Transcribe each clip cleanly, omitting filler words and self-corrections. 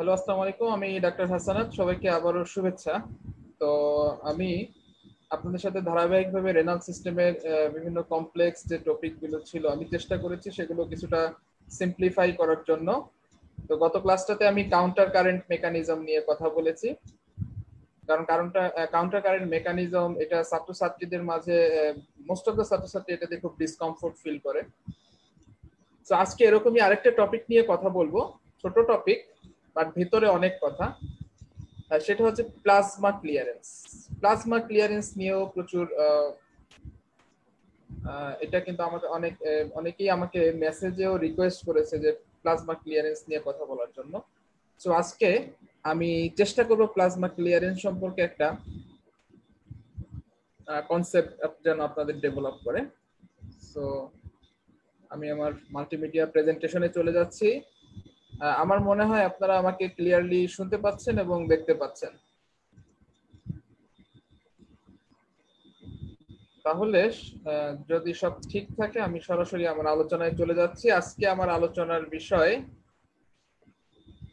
Hello, আসসালামু আলাইকুম। আমি ডাক্তার হাসানাত। সবাইকে আবারও শুভেচ্ছা। তো আমি আপনাদের সাথে ধারাবাহিকভাবে রেনাল সিস্টেমের বিভিন্ন কমপ্লেক্স যে টপিকগুলো ছিল আমি চেষ্টা করেছি সেগুলো কিছুটা সিম্পলিফাই করার জন্য। তো গত ক্লাসটাতে আমি কাউন্টার কারেন্ট মেকানিজম নিয়ে কথা বলেছি, কারণ কাউন্টার কারেন্ট মেকানিজম এটা ছাত্রছাত্রীদের মাঝে মোস্ট অফ দ্য ছাত্রছাত্রী এটাতে খুব ডিসকমফোর্ট ফিল করে। তো আজকে এরকমই আরেকটা টপিক নিয়ে কথা বলবো, ছোট টপিক বাট ভিতরে অনেক কথা। সেটা হচ্ছে প্লাজমা ক্লিয়ারেন্স। প্লাজমা ক্লিয়ারেন্স নিয়েও প্রচুর এটা কিন্তু আমাকে অনেকেই আমাকে মেসেজেও রিকোয়েস্ট করেছে যে প্লাজমা ক্লিয়ারেন্স নিয়ে কথা বলার জন্য। সো আজকে আমি চেষ্টা করব প্লাজমা ক্লিয়ারেন্স সম্পর্কে একটা কনসেপ্ট যেন আপনাদের ডেভেলপ করে। সো আমি আমার মাল্টিমিডিয়া প্রেজেন্টেশনে চলে যাচ্ছি। আমার মনে হয় আপনারা আমাকে ক্লিয়ারলি শুনতে পাচ্ছেন এবং দেখতে পাচ্ছেন। তাহলে যদি সব ঠিক থাকে আমি সরাসরি আমার আলোচনায় চলে যাচ্ছি। আজকে আমার আলোচনার বিষয়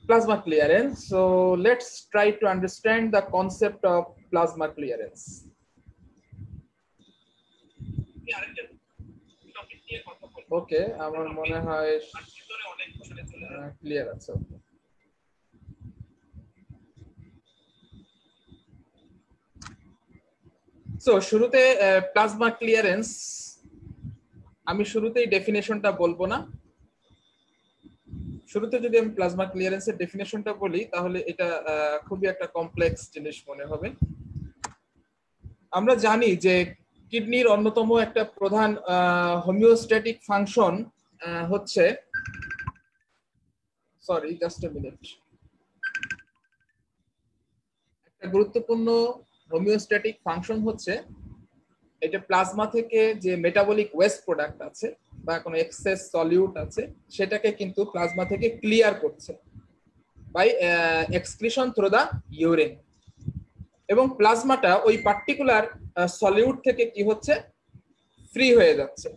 plasma clearance. So let's try to understand the concept of plasma clearance. ওকে, আমার মনে হয় ক্লিয়ার আছে। সো শুরুতে প্লাজমা ক্লিয়ারেন্স, আমি শুরুতেই ডেফিনেশনটা বলবো না। শুরুতে যদি আমি প্লাজমা ক্লিয়ারেন্সের ডেফিনেশনটা বলি তাহলে এটা খুবই একটা কমপ্লেক্স জিনিস মনে হবে। আমরা জানি যে কিডনির অন্যতম একটা প্রধান হোমিওস্ট্যাটিক ফাংশন হচ্ছে, সরি জাস্ট এ মিনিট, একটা গুরুত্বপূর্ণ হোমিওস্ট্যাটিক ফাংশন হচ্ছে এটা প্লাজমা থেকে যে মেটাবলিক ওয়েস্ট প্রোডাক্ট আছে বা কোনো এক্সেস সলিউট আছে সেটাকে কিন্তু প্লাজমা থেকে ক্লিয়ার করছে by excretion through the urine. এবং প্লাজমাটা ওই পার্টিকুলার সলিউট থেকে কি হচ্ছে, ফ্রি হয়ে যাচ্ছে।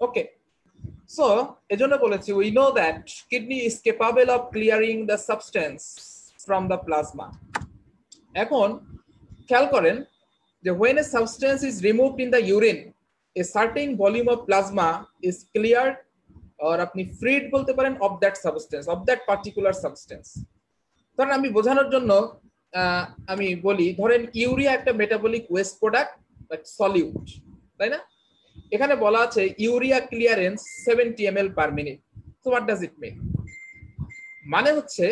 ওকে, সো এজন্য বলেছি we know that kidney is capable of clearing the substance from the plasma. এখন খেয়াল করেন যে when a substance is removed in the urine, a certain volume of plasma is cleared, or আপনি freed বলতে পারেন, of that substance, of that particular substance. ধরেন আমি বোঝানোর জন্য আমি বলি, ধরেন ইউরিয়া একটা metabolic waste product but solute, তাই না? এখানে বলা আছে urea clearance 70 ml per minute. So what does it mean? মানে হচ্ছে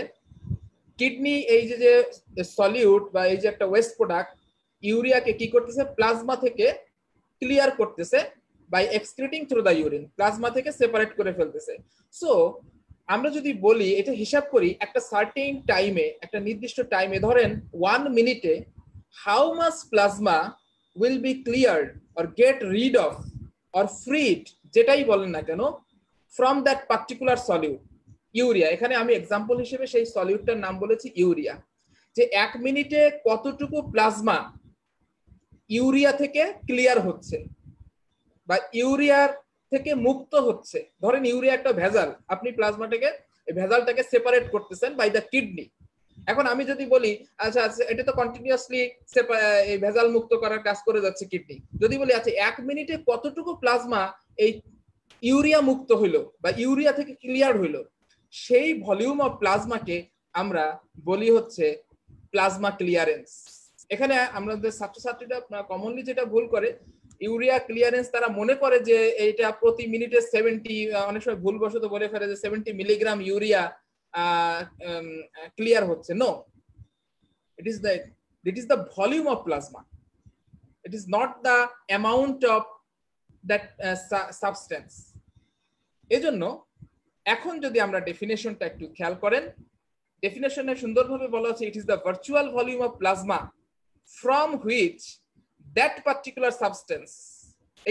কিডনি এই যে সলিউট বা এই যে একটা ওয়েস্ট প্রোডাক্ট ইউরিয়াকে কি করতেছে, প্লাজমা থেকে ক্লিয়ার করতেছে by excreting through the urine, plasma থেকে সেপারেট করে ফেলতেছে। সো আমরা যদি বলি এটা হিসাব করি একটা সার্টেন টাইমে, একটা নির্দিষ্ট টাইমে, ধরেন 1 মিনিটে how much plasma will be cleared or get rid of or freed, যেটাই বলেন না কেন, from that particular solute urea. এখানে আমি এক্সাম্পল হিসেবে সেই সলিউটটার নাম বলেছি ইউরিয়া, যে 1 মিনিটে কতটুকু প্লাজমা ইউরিয়া থেকে ক্লিয়ার হচ্ছে বা ইউরিয়ার থেকে মুক্ত হচ্ছে। ধরেন ইউরিয়া একটা ভেজাল, আপনি প্লাজমাটাকে এই ভেজালটাকে সেপারেট করতেছেন বাই দ্য কিডনি। এখন আমি যদি বলি আচ্ছা আচ্ছা এটা তো কন্টিনিউয়াসলি এই ভেজাল মুক্ত করার কাজ করে যাচ্ছে কিডনি, যদি বলি আচ্ছা 1 মিনিটে কতটুকু প্লাজমা এই ইউরিয়া মুক্ত হইলো বা ইউরিয়া থেকে ক্লিয়ার হইলো, সেই ভলিউম অফ প্লাজমাকে আমরা বলি হচ্ছে প্লাজমা ক্লিয়ারেন্স। এখানে আমাদের ছাত্রছাত্রীরা কমনলি যেটা ভুল করে, ইউরিয়া ক্লিয়ারেন্স তারা মনে করে যে এইটা প্রতি মিনিটে 70, অনেক সময় ভুলবশত বলে ফেলে যে 70 মিলিগ্রাম ইউরিয়া ক্লিয়ার হচ্ছে। No, it is the volume of plasma, it is not the amount of that substance. এজন্য এখন যদি আমরা ডেফিনেশনটা একটু খেয়াল করেন, ডেফিনেশনে সুন্দরভাবে বলা আছে ইট is the virtual volume of plasma from which that particular substance,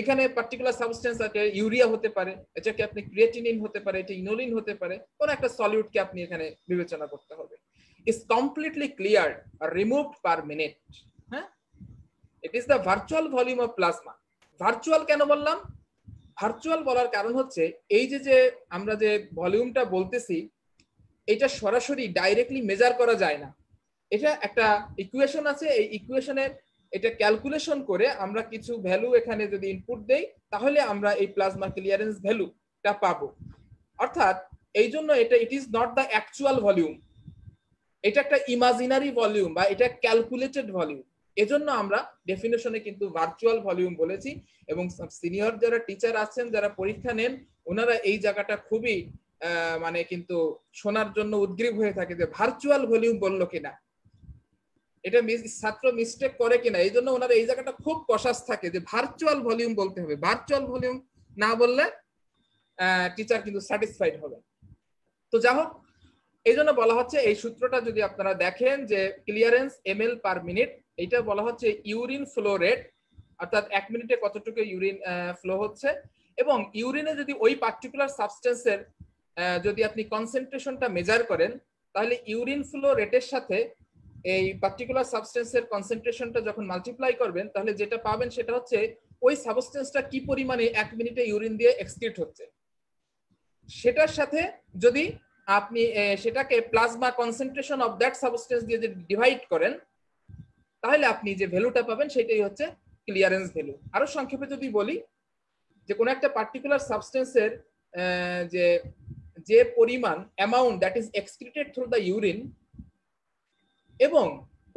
এখানে পার্টিকুলার সাবস্টেন্স আছে, ইউরিয়া হতে পারে, এটাকে আপনি ক্রিয়েটিনিন হতে পারে, এটা ইনোলিন হতে পারে, কোন একটা সলিউটকে আপনি এখানে বিবেচনা করতে হবে, ইজ কমপ্লিটলি ক্লিয়ার্ড আর রিমুভড পার মিনিট। হ্যাঁ, it is the virtual volume of plasma. Virtual কেন বললাম? ভার্চুয়াল বলার কারণ হচ্ছে এই যে আমরা যে ভলিউমটা বলতেছি এটা সরাসরি ডাইরেক্টলি মেজার করা যায় না। এটা একটা ইকুয়েশন আছে, এই ইকুয়েশনের এটা ক্যালকুলেশন করে আমরা কিছু ভ্যালু এখানে যদি ইনপুট দেই তাহলে আমরা এই প্লাজমা ক্লিয়ারেন্স ভ্যালুটা পাবো। অর্থাৎ এই জন্য এটা ইট is not the actual volume, এটা একটা ইমাজিনারি ভলিউম বা এটা ক্যালকুলেটেড ভলিউম। এজন্য আমরা ডেফিনেশনে কিন্তু ভার্চুয়াল ভলিউম বলেছি। এবং সিনিয়র যারা টিচার আছেন, যারা পরীক্ষা নেন, ওনারা এই জায়গাটা খুবই মানে কিন্তু শোনার জন্য উদ্গ্রীব হয়ে থাকে যে ভার্চুয়াল ভলিউম বললো কিনা, এটা ছাত্র মিস্টেক করে কিনা। এই জন্য ওনারা এই জায়গাটা খুব কষাস থাকে যে ভার্চুয়াল ভলিউম বলতে হবে, ভার্চুয়াল ভলিউম না বললে টিচার কিন্তু স্যাটিসফাইড হবে। তো যাই হোক, এই জন্য বলা হচ্ছে এই সূত্রটা যদি আপনারা দেখেন যে ক্লিয়ারেন্স ml পার মিনিট, এটা বলা হচ্ছে ইউরিন ফ্লো রেট, অর্থাৎ 1 মিনিটে কতটুকু ইউরিন ফ্লো হচ্ছে। এবং ইউরিনে যদি ওই পার্টিকুলার সাবস্টেন্সের যদি আপনি কনসেন্ট্রেশনটা মেজার করেন, তাহলে ইউরিন ফ্লো রেটের সাথে এই পার্টিকুলার সাবস্টেন্সের কনসেন্ট্রেশনটা যখন মাল্টিপ্লাই করবেন, তাহলে যেটা পাবেন সেটা হচ্ছে ওই সাবস্টেন্সটা কি পরিমাণে 1 মিনিটে ইউরিন দিয়ে এক্সক্রিট হচ্ছে, সেটার সাথে যদি আপনি সেটাকে plasma concentration of that substance দিয়ে যদি ডিভাইড করেন, তাহলে আপনি যে ভ্যালুটা পাবেন সেটাই হচ্ছে ক্লিয়ারেন্স ভ্যালু। আরো সংক্ষেপে যদি বলি যে কোনো একটা পার্টিকুলার সাবস্টেন্সের যে পরিমাণ amount that is excreted through the urine এবং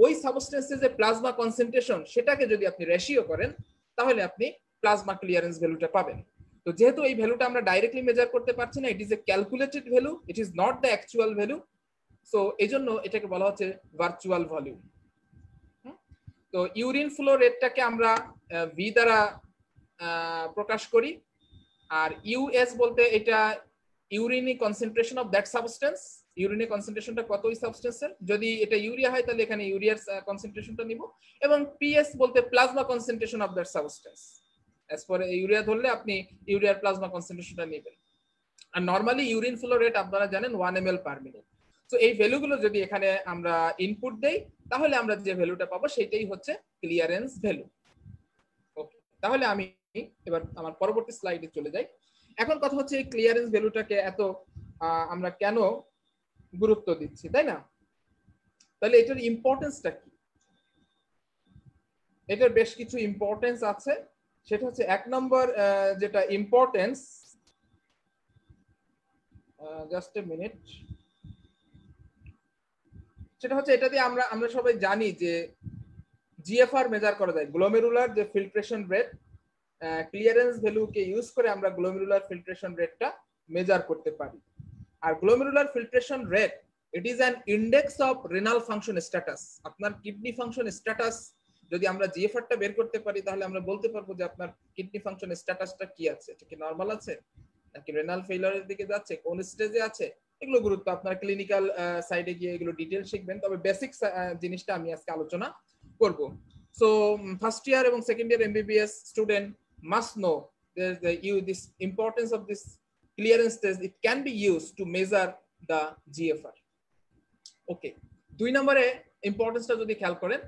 ওই সাবস্টেন্সের যে প্লাজমা কনসেন্ট্রেশন, সেটাকে যদি আপনি রেশিও করেন, তাহলে আপনি প্লাজমা ক্লিয়ারেন্স ভ্যালুটা পাবেন। তো যেহেতু এই ভ্যালুটা আমরা ডাইরেক্টলি মেজার করতে পারছি না, it is a calculated value, it is not the actual value, so এই জন্য এটাকে বলা হচ্ছে ভার্চুয়াল ভলিউম। তো ইউরিন ফ্লো রেটটাকে আমরা ভি দ্বারা প্রকাশ করি, আর ইউএস বলতে এটা ইউরিনি কনসেন্ট্রেশন অফ দ্যাট সাবস্টেন্স, ইউরিনি কনসেন্ট্রেশনটা কত ওই সাবস্টেন্সের, যদি এটা ইউরিয়া হয় তাহলে এখানে ইউরিয়ার কনসেন্ট্রেশনটা নিব। এবং পিএস বলতে plasma concentration of that substance, as for urea ধরলে আপনি ইউরিয়ার প্লাজমা কনসেন্ট্রেশনটা নেবেন। আর নরমালি ইউরিন ফ্লো রেট আপনারা জানেন 1 ml পার মিনিট। তো এই ভ্যালুগুলো যদি এখানে আমরা ইনপুট দেই, তাহলে আমরা যে ভ্যালুটা পাবো সেটাই হচ্ছে ক্লিয়ারেন্স ভ্যালু। ওকে, তাহলে আমি এবার আমার পরবর্তী স্লাইডে চলে যাই। এখন কথা হচ্ছে এই ক্লিয়ারেন্স ভ্যালুটাকে এত আমরা কেন গুরুত্ব দিচ্ছি, তাই না? তাহলে এটার ইম্পর্টেন্সটা কি? এটার বেশ কিছু ইম্পর্টেন্স আছে। সেটা হচ্ছে 1 নম্বর যেটা ইম্পর্টেন্স, জাস্ট এ মিনিট, সেটা হচ্ছে এটা দিয়ে আমরা সবাই জানি যে জিএফআর মেজার করা যায়, গ্লোমেরুলার যে ফিল্ট্রেশন রেট। ক্লিয়ারেন্স ভ্যালুকে ইউজ করে আমরা গ্লোমেরুলার ফিল্ট্রেশন রেটটা মেজার করতে পারি। আর glomerular filtration rate it is an index of renal function status. আপনার কিডনি ফাংশন স্ট্যাটাস যদি আমরা জিএফআরটা বের করতে পারি, তাহলে আমরা বলতে পারবো যে আপনার কিডনি ফাংশন স্ট্যাটাসটা কি আছে, এটা কি নরমাল আছে নাকি রেনাল ফেইলিউরের দিকে যাচ্ছে, কোন স্টেজে আছে। এগুলো গুরুত্ব আপনার ক্লিনিক্যাল সাইডে গিয়ে এগুলো ডিটেইল শিখবেন, তবে বেসিক জিনিসটা আমি আজকে আলোচনা করব। সো ফার্স্ট ইয়ার এবং second year MBBS student must know this importance of this clearance test. It can be used to measure the GFR. Okay, 2 নম্বরে ইম্পর্টেন্সটা যদি খেয়াল করেন,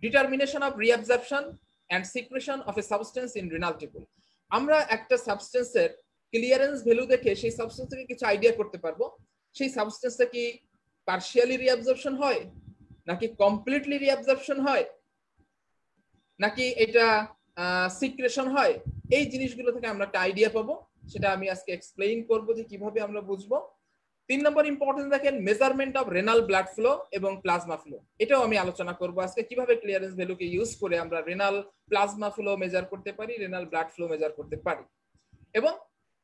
determination of reabsorption and secretion of a substance in renal tubule. আমরা একটা সাবস্টেন্সের clearance value দেখে সেই সাবস্টেন্স থেকে কিছু আইডিয়া করতে পারবো সেই সাবস্টেন্সটা কি পার্শিয়ালি রিঅ্যাবজর্পশন হয় নাকি কমপ্লিটলি রিঅ্যাবজর্পশন হয় নাকি এটা সিক্রেশন হয়। এই জিনিসগুলো থেকে আমরা একটা আইডিয়া পাবো, সেটা আমি আজকে এক্সপ্লেইন করব যে কিভাবে আমরা বুঝবো। 3 নম্বর ইম্পর্টেন্স দেখেন measurement of renal blood flow এবং প্লাজমা ফ্লো। এটাও আমি আলোচনা করব আজকে, কিভাবে ক্লিয়ারেন্স ভ্যালুকে ইউজ করে আমরা রেনাল প্লাজমা ফ্লো মেজার করতে পারি, রেনাল ব্লাড ফ্লো মেজার করতে পারি, এবং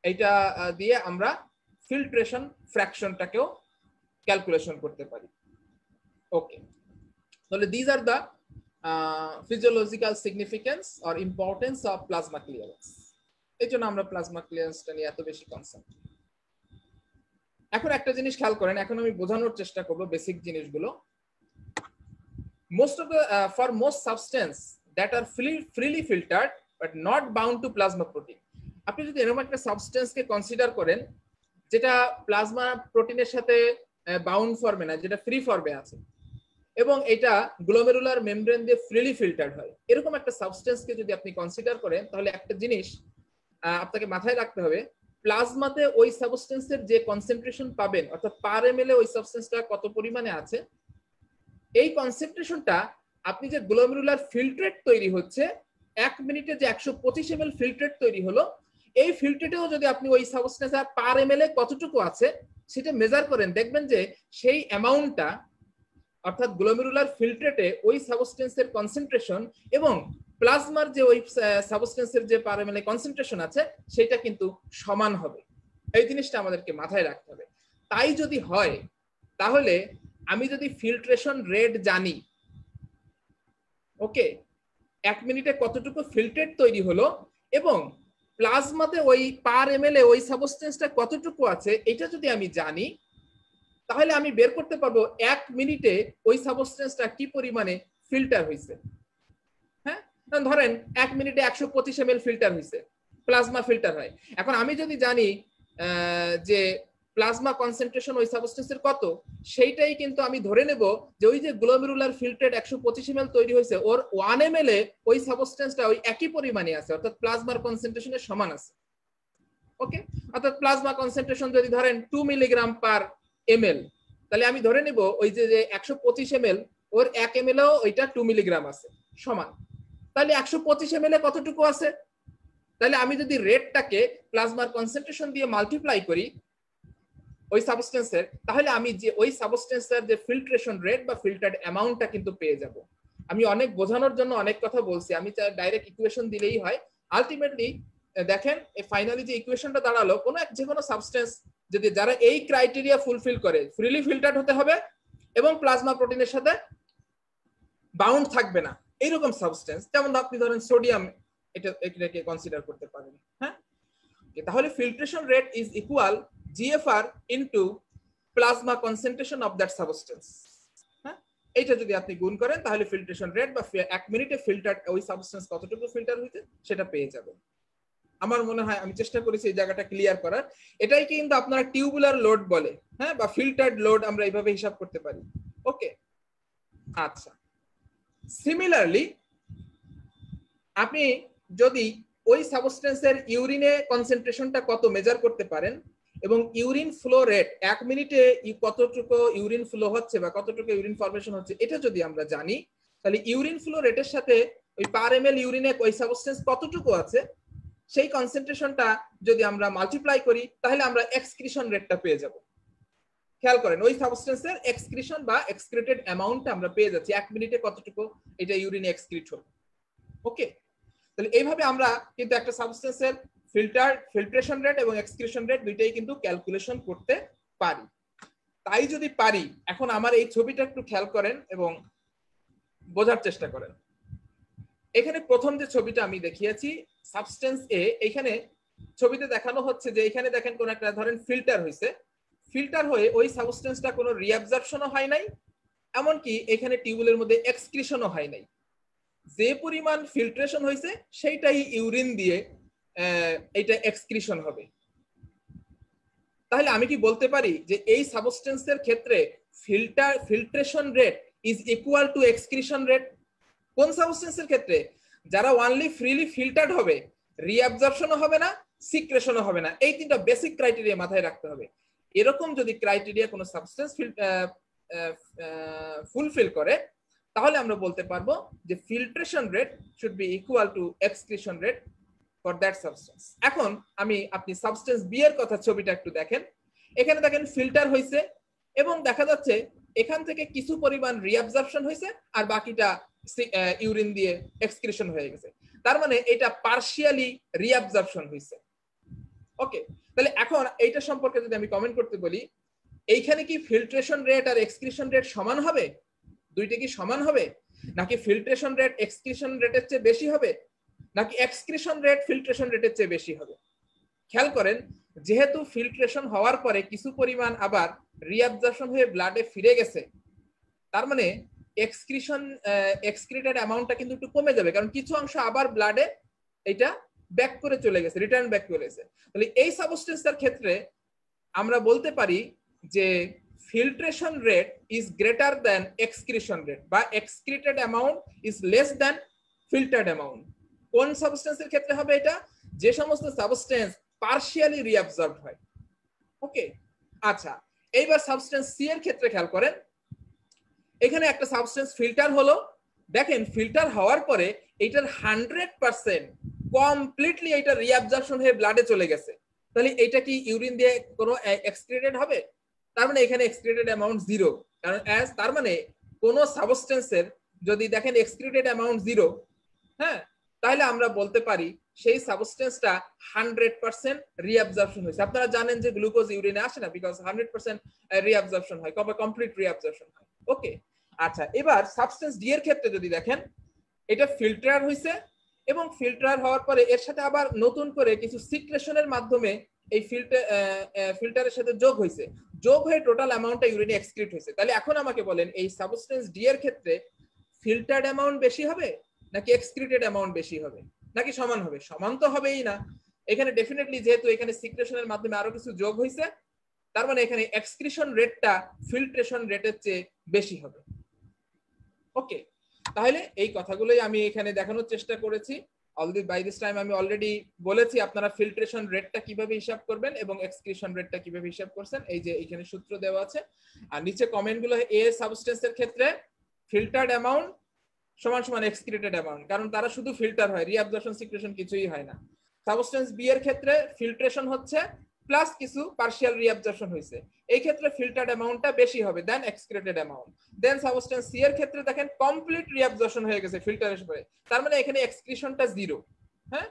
এটা দিয়ে আমরা ফিল্ট্রেশন ফ্র্যাকশনটাকেও ক্যালকুলেশন করতে পারি। ওকে, তাহলে this are the physiological significance or importance of plasma clearance. এই জন্য আমরা প্লাজমা ক্লিয়ারেন্সটা নিয়ে এত বেশি কনসার্ন। এখন একটা জিনিস খেয়াল করেন, এখন আমি বোঝানোর চেষ্টা করব বেসিক জিনিসগুলো। most of the for most substance that are freely filtered but not bound to plasma protein, আপনি যদি এরকম একটা সাবস্টেন্সকে কনসিডার করেন যেটা প্লাজমা প্রোটিনের সাথে বাউন্ড ফর্মে না, যেটা ফ্রি ফর্মে আছে এবং এটা গ্লোমেরুলার মেমব্রেন দিয়ে ফ্রিলি ফিল্টার্ড হয়, এরকম একটা সাবস্টেন্সকে যদি আপনি কনসিডার করেন, তাহলে একটা জিনিস আপনাকে মাথায় রাখতে হবে, প্লাজমাতে ওই সাবস্টেন্সের যে কনসেন্ট্রেশন পাবেন অর্থাৎ পার এমএল ওই সাবস্টেন্সটা কত পরিমাণে আছে, এই কনসেন্ট্রেশনটা আপনি যে গ্লোমেরুলার ফিল্ট্রেট তৈরি হচ্ছে 1 মিনিটে যে 125 ml ফিল্ট্রেট তৈরি হলো, এই ফিল্ট্রেটেও যদি আপনি ওই সাবস্টেন্স পার এমএল কতটুকু আছে সেটা মেজার করেন, দেখবেন যে সেই অ্যামাউন্টটা অর্থাৎ গ্লোমেরুলার ফিল্ট্রেটে ওই সাবস্টেন্সের কনসেন্ট্রেশন এবং প্লাজমার যে ওই সাবস্টেন্সের যে পার এমএল কনসেন্ট্রেশন আছে সেটা কিন্তু সমান হবে। এই জিনিসটা আমাদেরকে মাথায় রাখতে হবে। তাই যদি হয় তাহলে আমি যদি ফিল্ট্রেশন রেট জানি, ওকে, 1 মিনিটে কতটুকু ফিল্ট্রেট তৈরি হলো এবং প্লাজমাতে ওই পার এমএল ওই সাবস্টেন্সটা কতটুকু আছে, এটা যদি আমি জানি তাহলে আমি বের করতে পারবো 1 মিনিটে ওই সাবস্টেন্সটা কি পরিমাণে ফিল্টার হয়েছে। হ্যাঁ, ধরেন 1 মিনিটে 125 ml ফিল্টার হয়েছে, প্লাজমা ফিল্টার হয়। এখন আমি যদি জানি যে প্লাজমা কনসেন্ট্রেশন ওই সাবস্টেন্সের কত, সেইটাই কিন্তু আমি ধরে নেব যে ওই যে গ্লোমেরুলার ফিল্ট্রেট 125 ml তৈরি হয়েছে, ওর 1 ml ওই সাবস্টেন্সটা ওই একই পরিমাণে আছে, অর্থাৎ প্লাজমার কনসেন্ট্রেশনের সমান আছে। ওকে, অর্থাৎ প্লাজমা কনসেন্ট্রেশন যদি ধরেন 2 মিলিগ্রাম পার ml, তাহলে আমি ধরে নেব ওই যে 125 ml ওর 1 ml ওইটা 2 মিলিগ্রাম আছে সমান। তাহলে 125 ml কতটুকু আছে, তাহলে আমি যদি রেটটাকে প্লাজমার কনসেন্ট্রেশন দিয়ে মাল্টিপ্লাই করি ওই সাবস্টেন্সের, তাহলে আমি যে ওই সাবস্টেন্সের যে ফিল্ট্রেশন রেট বা ফিল্টার্ড অ্যামাউন্টটা কিন্তু পেয়ে যাব। আমি অনেক বোঝানোর জন্য অনেক কথা বলছি, আমি ডাইরেক্ট ইকুয়েশন দিলেই হয়। আলটিমেটলি দেখেন ফাইনালি যে ইকুয়েশনটা দাঁড়ালো, যে কোনো সাবস্টেন্স যদি যারা এই ক্রাইটেরিয়া ফুলফিল করে, ফ্রিলি ফিল্টার্ড হতে হবে এবং প্লাজমা প্রোটিনের সাথে বাউন্ড থাকবে না, এইরকম সাবস্টেন্স, যেমন আপনি ধরেন সোডিয়াম, এটাকে কনসিডার করতে পারেন। হ্যাঁ, তাহলে filtration rate is equal GFR into plasma concentration of that substance. হ্যাঁ, এইটা যদি আপনি গুণ করেন তাহলে ফিল্ট্রেশন রেট বা 1 মিনিটে ফিল্টার ওই সাবস্টেন্স কতটুকু ফিল্টার হয়েছে সেটা পেয়ে যাবেন। আমার মনে হয় আমি চেষ্টা করেছি এই জায়গাটা ক্লিয়ার করার। এটাই কিন্তু আপনারা টিউবুলার লোড বলে, হ্যাঁ, বা ফিল্টার্ড লোড আমরা এইভাবে হিসাব করতে পারি। ওকে, আচ্ছা, সিমিলারলি আপনি যদি ওই সাবস্টেন্সের ইউরিনে কনসেন্ট্রেশনটা কত মেজার করতে পারেন এবং ইউরিন ফ্লো রেট 1 মিনিটে কতটুকু ইউরিন ফ্লো হচ্ছে বা কতটুকু ইউরিন ফরমেশন হচ্ছে, এটা যদি আমরা জানি, তাহলে ইউরিন ফ্লো রেটের সাথে ওই পার এমএল ইউরিনে ওই সাবস্টেন্স কতটুকু আছে সেই কনসেন্ট্রেশনটা যদি আমরা মাল্টিপ্লাই করি তাহলে আমরা এক্সক্রিশন রেটটা পেয়ে যাব। খেয়াল করেন ওই সাবস্টেন্সের এক্সক্রিশন বা এক্সক্রিটেড অ্যামাউন্টটা আমরা পেয়ে যাচ্ছি 1 মিনিটে কতটুকু এটা ইউরিনে এক্সক্রিট হলো। ওকে, তাহলে এইভাবে আমরা কিন্তু একটা সাবস্টেন্সের ফিল্ট্রেশন রেট এবং এক্সক্রিশন রেট দুইটাই কিন্তু ক্যালকুলেশন করতে পারি। তাই যদি পারি, এখন আমার এই ছবিটা একটু খেয়াল করেন এবং বোঝার চেষ্টা করেন। এখানে প্রথম যে ছবিটা আমি দেখিয়েছি সাবস্টেন্স এ, এখানে ছবিতে দেখানো হচ্ছে যে এখানে দেখেন কোন একটা ধরেন ফিল্টার হয়েছে, ফিল্টার হয়ে ওই সাবস্টেন্সটা কোনো রিঅ্যাবজর্পশনও হয় নাই, এমনকি এখানে টিউবুলের মধ্যে এক্সক্রিশনও হয় নাই। যে পরিমাণ ফিল্ট্রেশন হয়েছে সেইটাই ইউরিন দিয়ে এটা এক্সক্রিশন হবে। তাহলে আমি কি বলতে পারি যে এই সাবস্টেন্সের ক্ষেত্রে filtration rate is equal to excretion rate? কোন সাবস্টেন্সের ক্ষেত্রে? যারা ওয়ানলি ফ্রিলি ফিল্টার্ড হবে, রিঅ্যাবজর্পশনও হবে না, সিক্রেশনও হবে না। এই তিনটা বেসিক ক্রাইটেরিয়া মাথায় রাখতে হবে। এরকম যদি ক্রাইটেরিয়া কোনো সাবস্টেন্স ফুলফিল করে তাহলে আমরা বলতে পারবো যে filtration rate should be equal to excretion rate for that substance. এখন আপনি সাবস্টেন্স বি এর কথা ছবিটা একটু দেখেন। এখানে দেখেন ফিল্টার হয়েছে এবং দেখা যাচ্ছে এখান থেকে কিছু পরিমাণ রিঅ্যাবজর্পশন হয়েছে আর বাকিটা ইউরিন দিয়ে এক্সক্রিশন হয়ে গেছে। তার মানে এটা পার্শিয়ালি রিঅ্যাবজর্পশন হয়েছে। ওকে, তাহলে এখন এইটা সম্পর্কে যদি আমি কমেন্ট করতে বলি, এইখানে কি ফিল্ট্রেশন রেট আর এক্সক্রিশন রেট সমান হবে? দুইটা কি সমান হবে, নাকি ফিল্ট্রেশন রেট এক্সক্রিশন রেটের চেয়ে বেশি হবে, নাকি এক্সক্রিশন রেট ফিল্ট্রেশন রেটের চেয়ে বেশি হবে? খেয়াল করেন, যেহেতু ফিল্ট্রেশন হওয়ার পরে কিছু পরিমাণ আবার রিঅ্যাবজর্পশন হয়ে ব্লাডে ফিরে গেছে, তার মানে এক্সক্রিটেড অ্যামাউন্টটা কিন্তু একটু কমে যাবে, কারণ কিছু অংশ আবার ব্লাডে এটা ব্যাক করে চলে গেছে, রিটার্ন ব্যাক করে গেছে। তাহলে এই সাবস্টেন্সের ক্ষেত্রে আমরা বলতে পারি যে filtration rate is greater than excretion rate বা excreted amount is less than filtered amount। কোন সাবস্টেন্সের ক্ষেত্রে হবে এটা? যে সমস্ত সাবস্টেন্স পার্শিয়ালি রিঅ্যাবজর্বড হয়। ওকে, আচ্ছা এইবার সাবস্টেন্স সি এর ক্ষেত্রে খেয়াল করেন, এখানে একটা সাবস্টেন্স ফিল্টার হলো, দেখেন ফিল্টার হওয়ার পরে এটার 100% কমপ্লিটলি এটা রিঅ্যাবজর্পশন হয়ে ব্লাডে চলে গেছে, তাহলে এটা কি ইউরিন দিয়ে কোনো এক্সক্রিটেড হবে? তার মানে এখানে এক্সক্রিটেড অ্যামাউন্ট 0, কারণ তার মানে কোনো সাবস্টেন্সের যদি দেখেন এক্সক্রিটেড অ্যামাউন্ট 0, হ্যাঁ, তাহলে আমরা বলতে পারি সেই সাবস্টেন্সটা 100% রিঅ্যাবজর্পশন হয়েছে। আপনারা জানেন যে গ্লুকোজ ইউরিনে আসে না, বিকজ 100% রিঅ্যাবজর্পশন হয়, কমপ্লিট রিঅ্যাবজর্পশন হয়। ওকে, আচ্ছা এবার সাবস্টেন্স ডি এর ক্ষেত্রে যদি দেখেন, এটা ফিল্টার হয়েছে এবং ফিল্টার হওয়ার পরে এর সাথে আবার নতুন করে কিছু সিক্রেশনের মাধ্যমে এই ফিল্টারের সাথে যোগ হয়েছে, যোগ হয়ে টোটাল অ্যামাউন্টটা ইউরিনে এক্সক্রিট হয়েছে। তাহলে এখন আমাকে বলেন এই সাবস্টেন্স ডি এর ক্ষেত্রে ফিল্টার্ড অ্যামাউন্ট বেশি হবে নাকি এক্সক্রিটেড অ্যামাউন্ট বেশি হবে, নাকি সমান হবে? সমান তো হবেই না, এখানে ডেফিনেটলি যেহেতু এখানে সিক্রেশনের মাধ্যমে আরো কিছু যোগ হয়েছে, তার মানে এখানে এক্সক্রিশন রেটটা ফিল্ট্রেশন রেটের চেয়ে বেশি হবে। ওকে, তাহলে এই কথাগুলোই আমি এখানে দেখানোর চেষ্টা করেছি। অলরেডি বাই দিস টাইম আমি অলরেডি বলেছি আপনারা ফিল্ট্রেশন রেটটা কিভাবে হিসাব করবেন এবং এক্সক্রিশন রেটটা কিভাবে হিসাব করছেন, এই যে এখানে সূত্র দেওয়া আছে। আর নিচে কমেন্টগুলো, এ সাবস্টেন্সের ক্ষেত্রে ফিল্টার্ড অ্যামাউন্ট সমান সমান এক্সক্রিটেড অ্যামাউন্ট, কারণ তারা শুধু ফিল্টার হয়, রিঅ্যাবজর্পশন সিক্রেশন কিছুই হয় না। সাবস্টেন্স বি এর ক্ষেত্রে ফিল্ট্রেশন হচ্ছে প্লাস কিছু পার্শিয়াল রিঅ্যাবজর্পশন হয়েছে, এই ক্ষেত্রে ফিল্টার্ড অ্যামাউন্টটা বেশি হবে দেন এক্সক্রিটেড অ্যামাউন্ট। দেন সাবস্টেন্স সি এর ক্ষেত্রে দেখেন কমপ্লিট রিঅ্যাবজর্পশন হয়ে গেছে ফিল্টারের পরে, তার মানে এখানে এক্সক্রিশনটা 0। হ্যাঁ,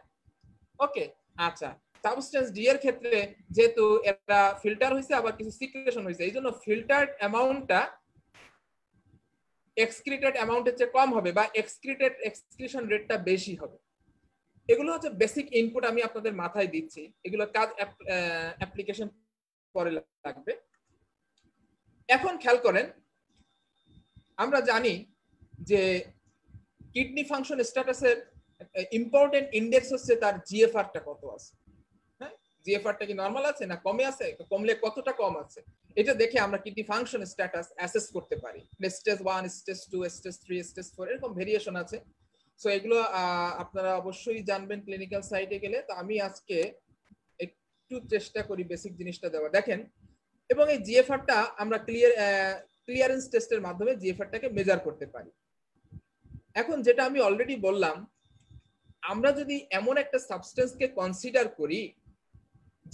ওকে, আচ্ছা সাবস্টেন্স ডি এর ক্ষেত্রে যেহেতু এটা ফিল্টার হয়েছে আবার কিছু সিক্রেশন হয়েছে, এই জন্য ফিল্টার্ড অ্যামাউন্টটা এক্সক্রিটেড অ্যামাউন্টের চেয়ে কম হবে বা এক্সক্রিশন রেটটা বেশি হবে। এগুলো হচ্ছে বেসিক ইনপুট, আমি আপনাদের মাথায় দিচ্ছি, এগুলো কাজ অ্যাপ্লিকেশন পরে লাগবে। এখন খেয়াল করেন, আমরা জানি যে কিডনি ফাংশন স্ট্যাটাসের ইম্পর্টেন্ট ইন্ডেক্স হচ্ছে তার জিএফআরটা কত আছে। হ্যাঁ, জিএফআরটা কি নরমাল আছে না কমে আছে, কমলে কতটা কম আছে, এটা দেখে আমরা কিডনি ফাংশন স্ট্যাটাস অ্যাসেস করতে পারি। স্টেজ 1, স্টেজ 2, স্টেজ 3, স্টেজ 4 এরকম ভেরিয়েশন আছে। সো এগুলো আপনারা অবশ্যই জানবেন ক্লিনিক্যাল সাইটে গেলে। তো আমি আজকে একটু চেষ্টা করি বেসিক জিনিসটা দেওয়া। দেখেন, এবং এই জিএফআরটা আমরা ক্লিয়ারেন্স টেস্টের মাধ্যমে জিএফআরটাকে মেজার করতে পারি। এখন যেটা আমি অলরেডি বললাম, আমরা যদি এমন একটা সাবস্টেন্সকে কনসিডার করি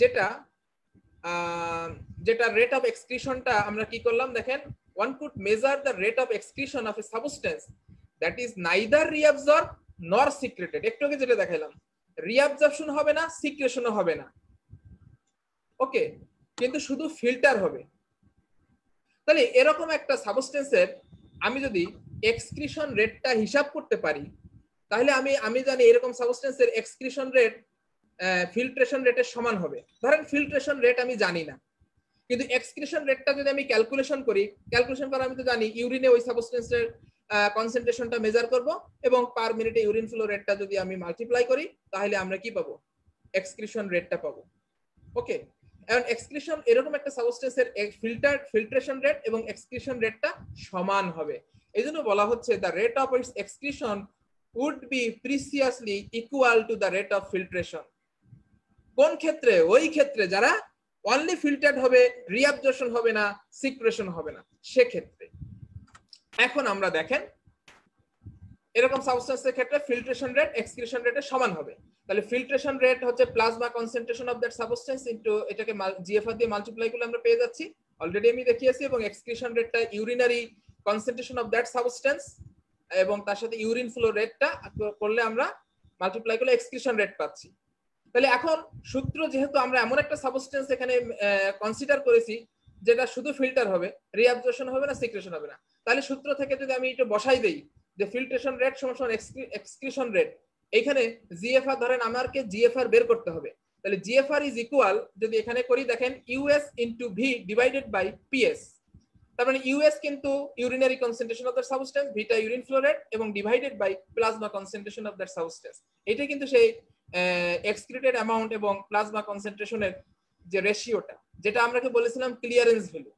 যেটা রেট অফ এক্সক্রিশনটা আমরা কি করলাম, দেখেন one could measure the rate of excretion of a substance that is neither reabsorbed nor secreted। একটু আগে যেটা দেখাইলাম, রিঅ্যাবজর্পশন হবে না, সিক্রেশনও হবে না, ওকে, কিন্তু শুধু ফিল্টার হবে। তাহলে এরকম একটা সাবস্টেন্সের আমি যদি এক্সক্রিশন রেটটা হিসাব করতে পারি, তাহলে আমি জানি এরকম সাবস্টেন্সের এক্সক্রিশন রেট ফিল্ট্রেশন রেটের সমান হবে। ধরেন ফিল্ট্রেশন রেট আমি জানি না, কিন্তু এক্সক্রিশন রেটটা যদি আমি ক্যালকুলেশন করি, ক্যালকুলেশন করে আমি তো জানি ইউরিনে ওই সাবস্টেন্সের কনসেন্ট্রেশনটা মেজার করব এবং পার মিনিটে ইউরিন ফ্লো রেটটা যদি আমি মাল্টিপ্লাই করি, তাহলে আমরা কি পাবো, এক্সক্রিশন রেটটা পাবো। ওকে, এখন এক্সক্রিশন এরকম একটা সাবস্টেন্সের ফিল্ট্রেশন রেট এবং এক্সক্রিশন রেটটা সমান হবে, এইজন্য বলা হচ্ছে the rate of its excretion would be precisely equal to the rate of filtration। কোন ক্ষেত্রে? ওই ক্ষেত্রে যারা অনলি ফিল্টার্ড হবে, রিঅ্যাবজর্পশন হবে না, সিক্রেশন হবে না, সেক্ষেত্রে। এখন আমরা দেখেন এরকম সাবস্টেন্সের ক্ষেত্রে ফিল্ট্রেশন রেট এক্সক্রিশন রেটের সমান হবে। তাহলে ফিল্ট্রেশন রেট হচ্ছে plasma concentration of that substance into এটাকে জিএফআর দিয়ে মাল্টিপ্লাই করলে আমরা পেয়ে যাচ্ছি, অলরেডি আমি দেখিয়েছি। এবং এক্সক্রিশন রেটটা urinary concentration of that substance এবং তার সাথে ইউরিন ফ্লো রেটটা করলে আমরা মাল্টিপ্লাই করলে এক্সক্রিশন রেট পাচ্ছি। তাহলে এখন সূত্র, যেহেতু আমরা এমন একটা সাবস্টেন্স এখানে কনসিডার করেছি যেটা শুধু ফিল্টার হবে, রিঅ্যাবজর্পশন হবে না, সিক্রেশন হবে না, তাহলে সূত্র থেকে যদি আমি একটু বসাই দেই যে ফিল্ট্রেশন রেট সমান এক্সক্রিশন রেট, এইখানে জিএফআর ধরেন আমাকে জিএফআর বের করতে হবে, তাহলে জিএফআর ইজ ইকুয়াল, যদি এখানে করি দেখেন U S into V divided by P S. তার মানে ইউএস কিন্তু urinary concentration of that substance, ভিটা ইউরিন ফ্লো রেট এবং divided by plasma concentration of that substance. এটা কিন্তু সেই এক্সক্রিটেড অ্যামাউন্ট এবং প্লাজমা কনসেন্ট্রেশনের যে রেশিওটা, যেটা আমরাকে বলেছিলাম ক্লিয়ারেন্স ভ্যালু।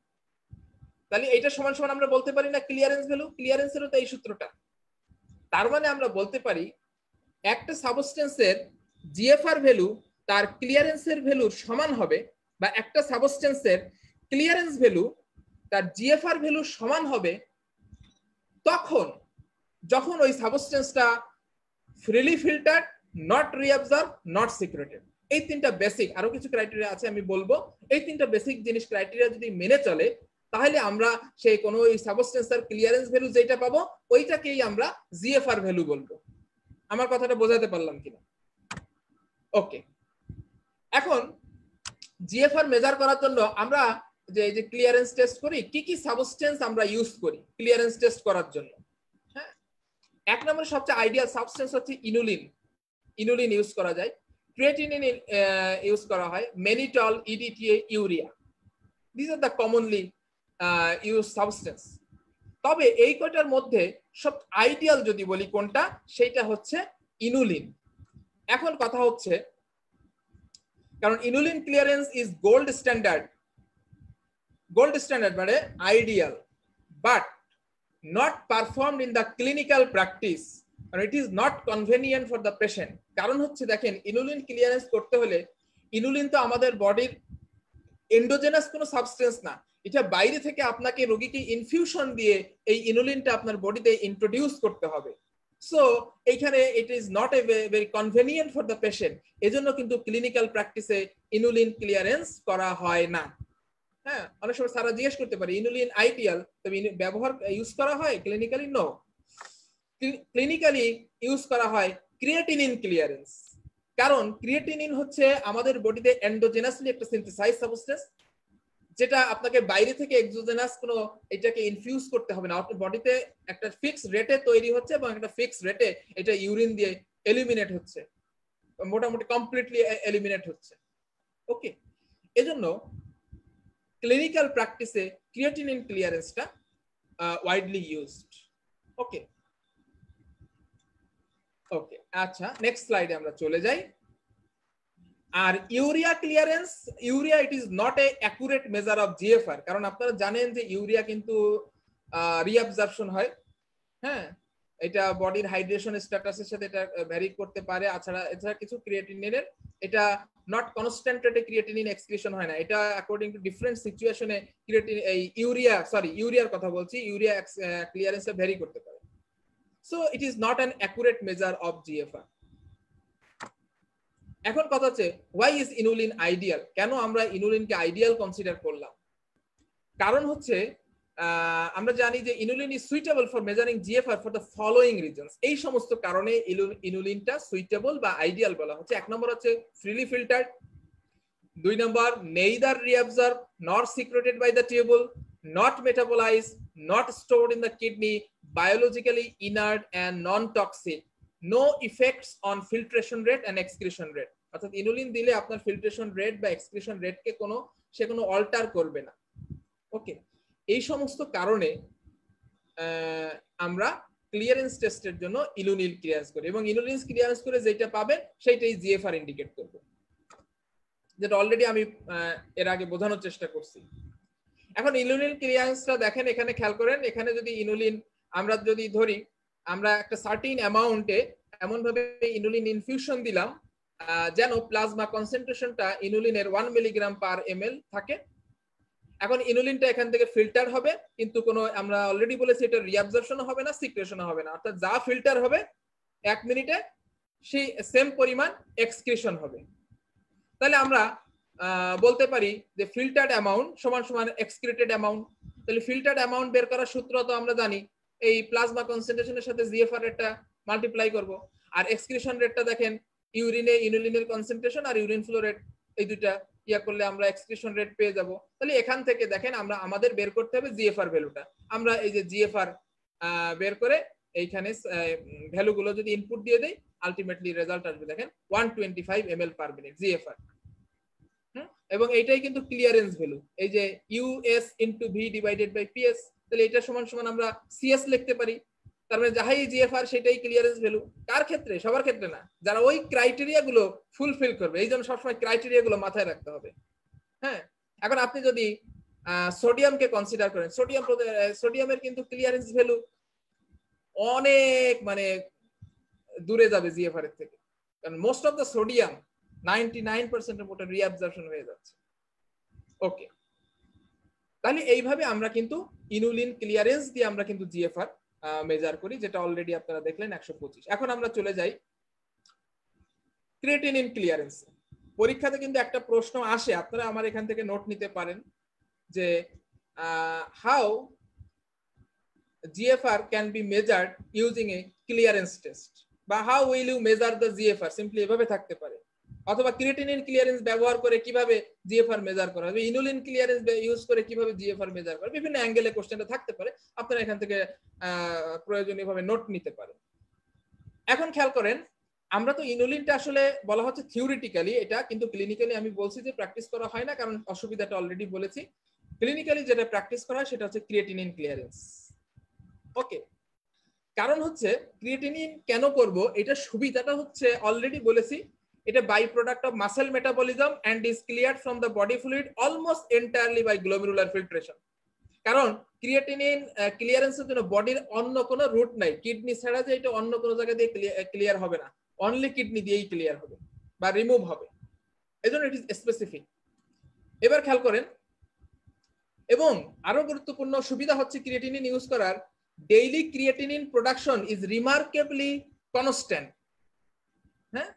তাহলে এটা সমান সমান আমরা বলতে পারি না ক্লিয়ারেন্স ভ্যালু, ক্লিয়ারেন্সেরও তো এই সূত্রটা। তার মানে আমরা বলতে পারি একটা সাবস্টেন্সের জিএফআর ভ্যালু তার ক্লিয়ারেন্সের ভ্যালুর সমান হবে, বা একটা সাবস্টেন্সের ক্লিয়ারেন্স ভ্যালু তার জিএফআর ভ্যালুর সমান হবে, তখন যখন ওই সাবস্টেন্সটা freely filtered, not reabsorb, not secreted. এই তিনটা বেসিক, আরো কিছু ক্রাইটেরিয়া আছে আমি বলবো, এই তিনটা বেসিক জিনিস ক্রাইটেরিয়া যদি মেনে চলে, তাহলে আমরা সেই কোনো ওই সাবস্টেন্সের ক্লিয়ারেন্স ভ্যালু যেটা পাবো ওইটাকেই আমরা জিএফআর ভ্যালু বলবো। আমার কথাটা বোঝাতে পারলাম কিনা? ওকে, এখন জিএফআর মেজার করার জন্য আমরা যে ক্লিয়ারেন্স টেস্ট করি, কি কি সাবস্টেন্স আমরা ইউজ করি ক্লিয়ারেন্স টেস্ট করার জন্য? হ্যাঁ, এক নম্বরে সবচেয়ে আইডিয়াল সাবস্টেন্স হচ্ছে ইনুলিন। ইনুলিন ইউজ করা যায়, ক্রিয়েটিনিন ইউজ করা হয়, mannitol, EDTA, urea. This are the commonly use substance. তবে এই কয়টার মধ্যে সব আইডিয়াল যদি বলি কোনটা, সেইটা হচ্ছে ইনুলিন। এখন কথা হচ্ছে, কারণ inulin clearance is gold standard, gold standard মানে ideal, but not performed in the clinical practice and it is not convenient for the patient. কারণ হচ্ছে দেখেন, ইনুলিন ক্লিয়ারেন্স করতে হলে, ইনুলিন তো আমাদের বডির এন্ডোজেনাস কোনো সাবস্টেন্স না, এটা বাইরে থেকে আপনাকে রোগীকে ইনফিউশন দিয়ে এই ইনুলিনটা আপনার বডিতে ইন্ট্রোডিউস করতে হবে। সো এইখানে ইট is not a very convenient for the patient, এজন্য কিন্তু ক্লিনিক্যাল প্র্যাকটিসে ইনুলিন ক্লিয়ারেন্স করা হয় না। হ্যাঁ, অনেক সময় সারা জিজ্ঞেস করতে পারে ইনুলিন আইডিয়াল, তবে ব্যবহার ইউজ করা হয় ক্লিনিক্যালি? নো, ক্লিনিক্যালি ইউজ করা হয় ক্রিয়েটিনিন ক্লিয়ারেন্স। কারণ ক্রিয়েটিনিন হচ্ছে আমাদের বডিতে এন্ডোজেনাসলি একটা সিনথেসাইজ সাবস্টেন্স, যেটা আপনাকে বাইরে থেকে এক্সোজেনাস কোনো এটাকে ইনফিউজ করতে হবে না, আপনার বডিতে একটা ফিক্সড রেটে তৈরি হচ্ছে এবং একটা ফিক্সড রেটে এটা ইউরিন দিয়ে এলিমিনেট হচ্ছে, মোটামুটি কমপ্লিটলি এলিমিনেট হচ্ছে। ওকে, এজন্য ক্লিনিক্যাল প্র্যাকটিসে ক্রিয়েটিনিন ক্লিয়ারেন্সটা ওয়াইডলি ইউজড। ওকে ওকে, আচ্ছা, নেক্সট স্লাইডে আমরা চলে যাই। আর urea clearance, urea it is not a accurate measure of GFR, কারণ আপনারা জানেন যে ইউরিয়া কিন্তু রিঅ্যাবজর্পশন হয়। হ্যাঁ, এটা বডির হাইড্রেশন স্ট্যাটাসের সাথে এটা ভ্যারি করতে পারে। এছাড়া কিছু ক্রিয়েটিনিনের এটা নট কনস্ট্যান্ট রেটে ক্রিয়েটিনিন এক্সক্রিশন হয় না, এটা অ্যাকর্ডিং টু ডিফারেন্ট সিচুয়েশনে ক্রিয়েটিন এই ইউরিয়ার কথা বলছি, ইউরিয়া ক্লিয়ারেন্সে ভ্যারি করতে পারে। So it is not an accurate measure of GFR. এখন কথা হচ্ছে, হোয়াই ইজ ইনুলিন আইডিয়াল? কেন আমরা ইনুলিনকে আইডিয়াল কনসিডার করলাম? কারণ হচ্ছে আমরা জানি যে inulin is suitable for measuring GFR for the following reasons. এই সমস্ত কারণে ইনুলিনটা সুইটেবল বা আইডিয়াল বলা হচ্ছে। এক নম্বর হচ্ছে ফ্রিলি ফিল্টার্ড, দুই number neither reabsorb nor secreted by the tubule, not metabolize, not stored in the kidney, biologically inert and non toxic, no effects on filtration rate and excretion rate. অর্থাৎ inulin দিলে আপনার filtration rate বা excretion রেটকে সে কোনো alter করবে না। ওকে, এই সমস্ত কারণে আমরা ক্লিয়ারেন্স টেস্টের জন্য ইনুলিন ক্লিয়ারেন্স করি, এবং ইনুলিন ক্লিয়ারেন্স করে যেটা পাবেন সেইটাই জিএফআর ইন্ডিকেট করবে, যেটা অলরেডি আমি এর আগে বোঝানোর চেষ্টা করছি। এখন ইনুলিন ক্লিয়ারেন্সটা দেখেন, এখানে খেয়াল করেন, এখানে যদি ইনুলিন আমরা যদি ধরি, আমরা একটা সার্টিন অ্যামাউন্টে এমন ভাবে ইনুলিন ইনফিউশন দিলাম যেন প্লাজমা কনসেন্ট্রেশনটা ইনুলিনের 1 মিলিগ্রাম পার এমএল থাকে। এখন ইনুলিনটা এখান থেকে ফিল্টার হবে, কিন্তু কোনো আমরা অলরেডি বলেছি এটা রিঅ্যাবজর্পশন হবে না, সিক্রেশন হবে না, অর্থাৎ যা ফিল্টার হবে 1 মিনিটে সেই সেম পরিমাণ এক্সক্রিশন হবে। তাহলে আমরা বলতে পারি যে ফিল্টার্ড অ্যামাউন্ট সমান সমান এক্সক্রিটেড অ্যামাউন্ট। তাহলে ফিল্টার্ড অ্যামাউন্ট বের করার সূত্র তো আমরা জানি, এই প্লাজমা কনসেন্ট্রেশনের সাথে জিএফআর রেটটা মাল্টিপ্লাই করব। আর এক্সক্রিশন রেটটা দেখেন, ইউরিনে ইনুলিনের কনসেন্ট্রেশন আর ইউরিন ফ্লো রেট, এই দুইটা করলে আমরা এক্সক্রিশন রেট পেয়ে যাব। তাহলে এখান থেকে দেখেন আমরা আমাদের বের করতে হবে জিএফআর ভ্যালুটা। আমরা এই যে জিএফআর বের করে এইখানে ভ্যালুগুলো যদি ইনপুট দিয়ে দেই, আলটিমেটলি রেজাল্ট আসবে দেখেন 125 ml পার মিনিট জিএফআর। এবং এইটাই কিন্তু ক্লিয়ারেন্স ভ্যালু, এই যে US into V divided by PS. তাহলে এটা সমান সমান আমরা সিএস লিখতে পারি। তার মানে যাহাই জিএফআর সেটাই ক্লিয়ারেন্স ভ্যালু। কার ক্ষেত্রে? সবার ক্ষেত্রে না, যারা ওই ক্রাইটেরিয়া গুলো ফুলফিল করবে। এই জন্য সবসময় ক্রাইটেরিয়া গুলো মাথায় রাখতে হবে। হ্যাঁ, এখন আপনি যদি সোডিয়ামকে কনসিডার করেন, সোডিয়ামের কিন্তু ক্লিয়ারেন্স ভ্যালু অনেক দূরে যাবে জিএফআর এর থেকে, কারণ মোস্ট অফ দ্য সোডিয়াম 99% এর মতো রিঅ্যাবজর্পশন হয়ে যাচ্ছে। ওকে, তাহলে এইভাবে আমরা কিন্তু ইনুলিন ক্লিয়ারেন্স দিয়ে আমরা কিন্তু জিএফআর মেজার করি, যেটা অলরেডি আপনারা দেখলেন 125। এখন আমরা চলে যাই ক্রিয়েটিনিন ক্লিয়ারেন্স। পরীক্ষাতে কিন্তু একটা প্রশ্ন আসে, আপনারা আমার এখান থেকে নোট নিতে পারেন যে how GFR can be measured using a clearance test, বা how will you measure the GFR, simply এভাবে থাকতে পারে, অথবা ক্রিয়েটিনিন ক্লিয়ারেন্স ব্যবহার করে কিভাবে জিএফআর মেজার করা হবে, ইনুলিন ক্লিয়ারেন্স ইউজ করে কিভাবে জিএফআর মেজার করা, বিভিন্ন অ্যাঙ্গেলে কোশ্চেনটা থাকতে পারে, আপনারা এখান থেকে প্রয়োজনীয়ভাবে নোট নিতে পারেন। এখন খেয়াল করেন, আমরা তো ইনুলিনটা আসলে বলা হচ্ছে থিওরিটিক্যালি এটা, কিন্তু ক্লিনিক্যালি আমি বলছি যে প্র্যাকটিস করা হয় না, কারণ অসুবিধাটা অলরেডি বলেছি। ক্লিনিক্যালি যেটা প্র্যাকটিস করা হয় সেটা হচ্ছে ক্রিয়েটিনিন ক্লিয়ারেন্স। ওকে, কারণ হচ্ছে ক্রিয়েটিনিন কেন করব, এটা সুবিধাটা হচ্ছে অলরেডি বলেছি, এটা by product of muscle metabolism and is cleared from the body fluid almost entirely by glomerular filtration. কারণ ক্রিয়েটিনিন ক্লিয়ারেন্সের জন্য বডির অন্য কোনো রুট নাই, কিডনি ছাড়া যে এটা অন্য কোনো জায়গা দিয়ে ক্লিয়ার হবে না, অনলি কিডনি দিয়েই ক্লিয়ার হবে বা রিমুভ হবে, এজন্য ইট ইজ স্পেসিফিক। এবার খেয়াল করেন, এবং আরো গুরুত্বপূর্ণ সুবিধা হচ্ছে ক্রিয়েটিনিন ইউজ করার, daily creatinine production is remarkably constant. হ্যাঁ,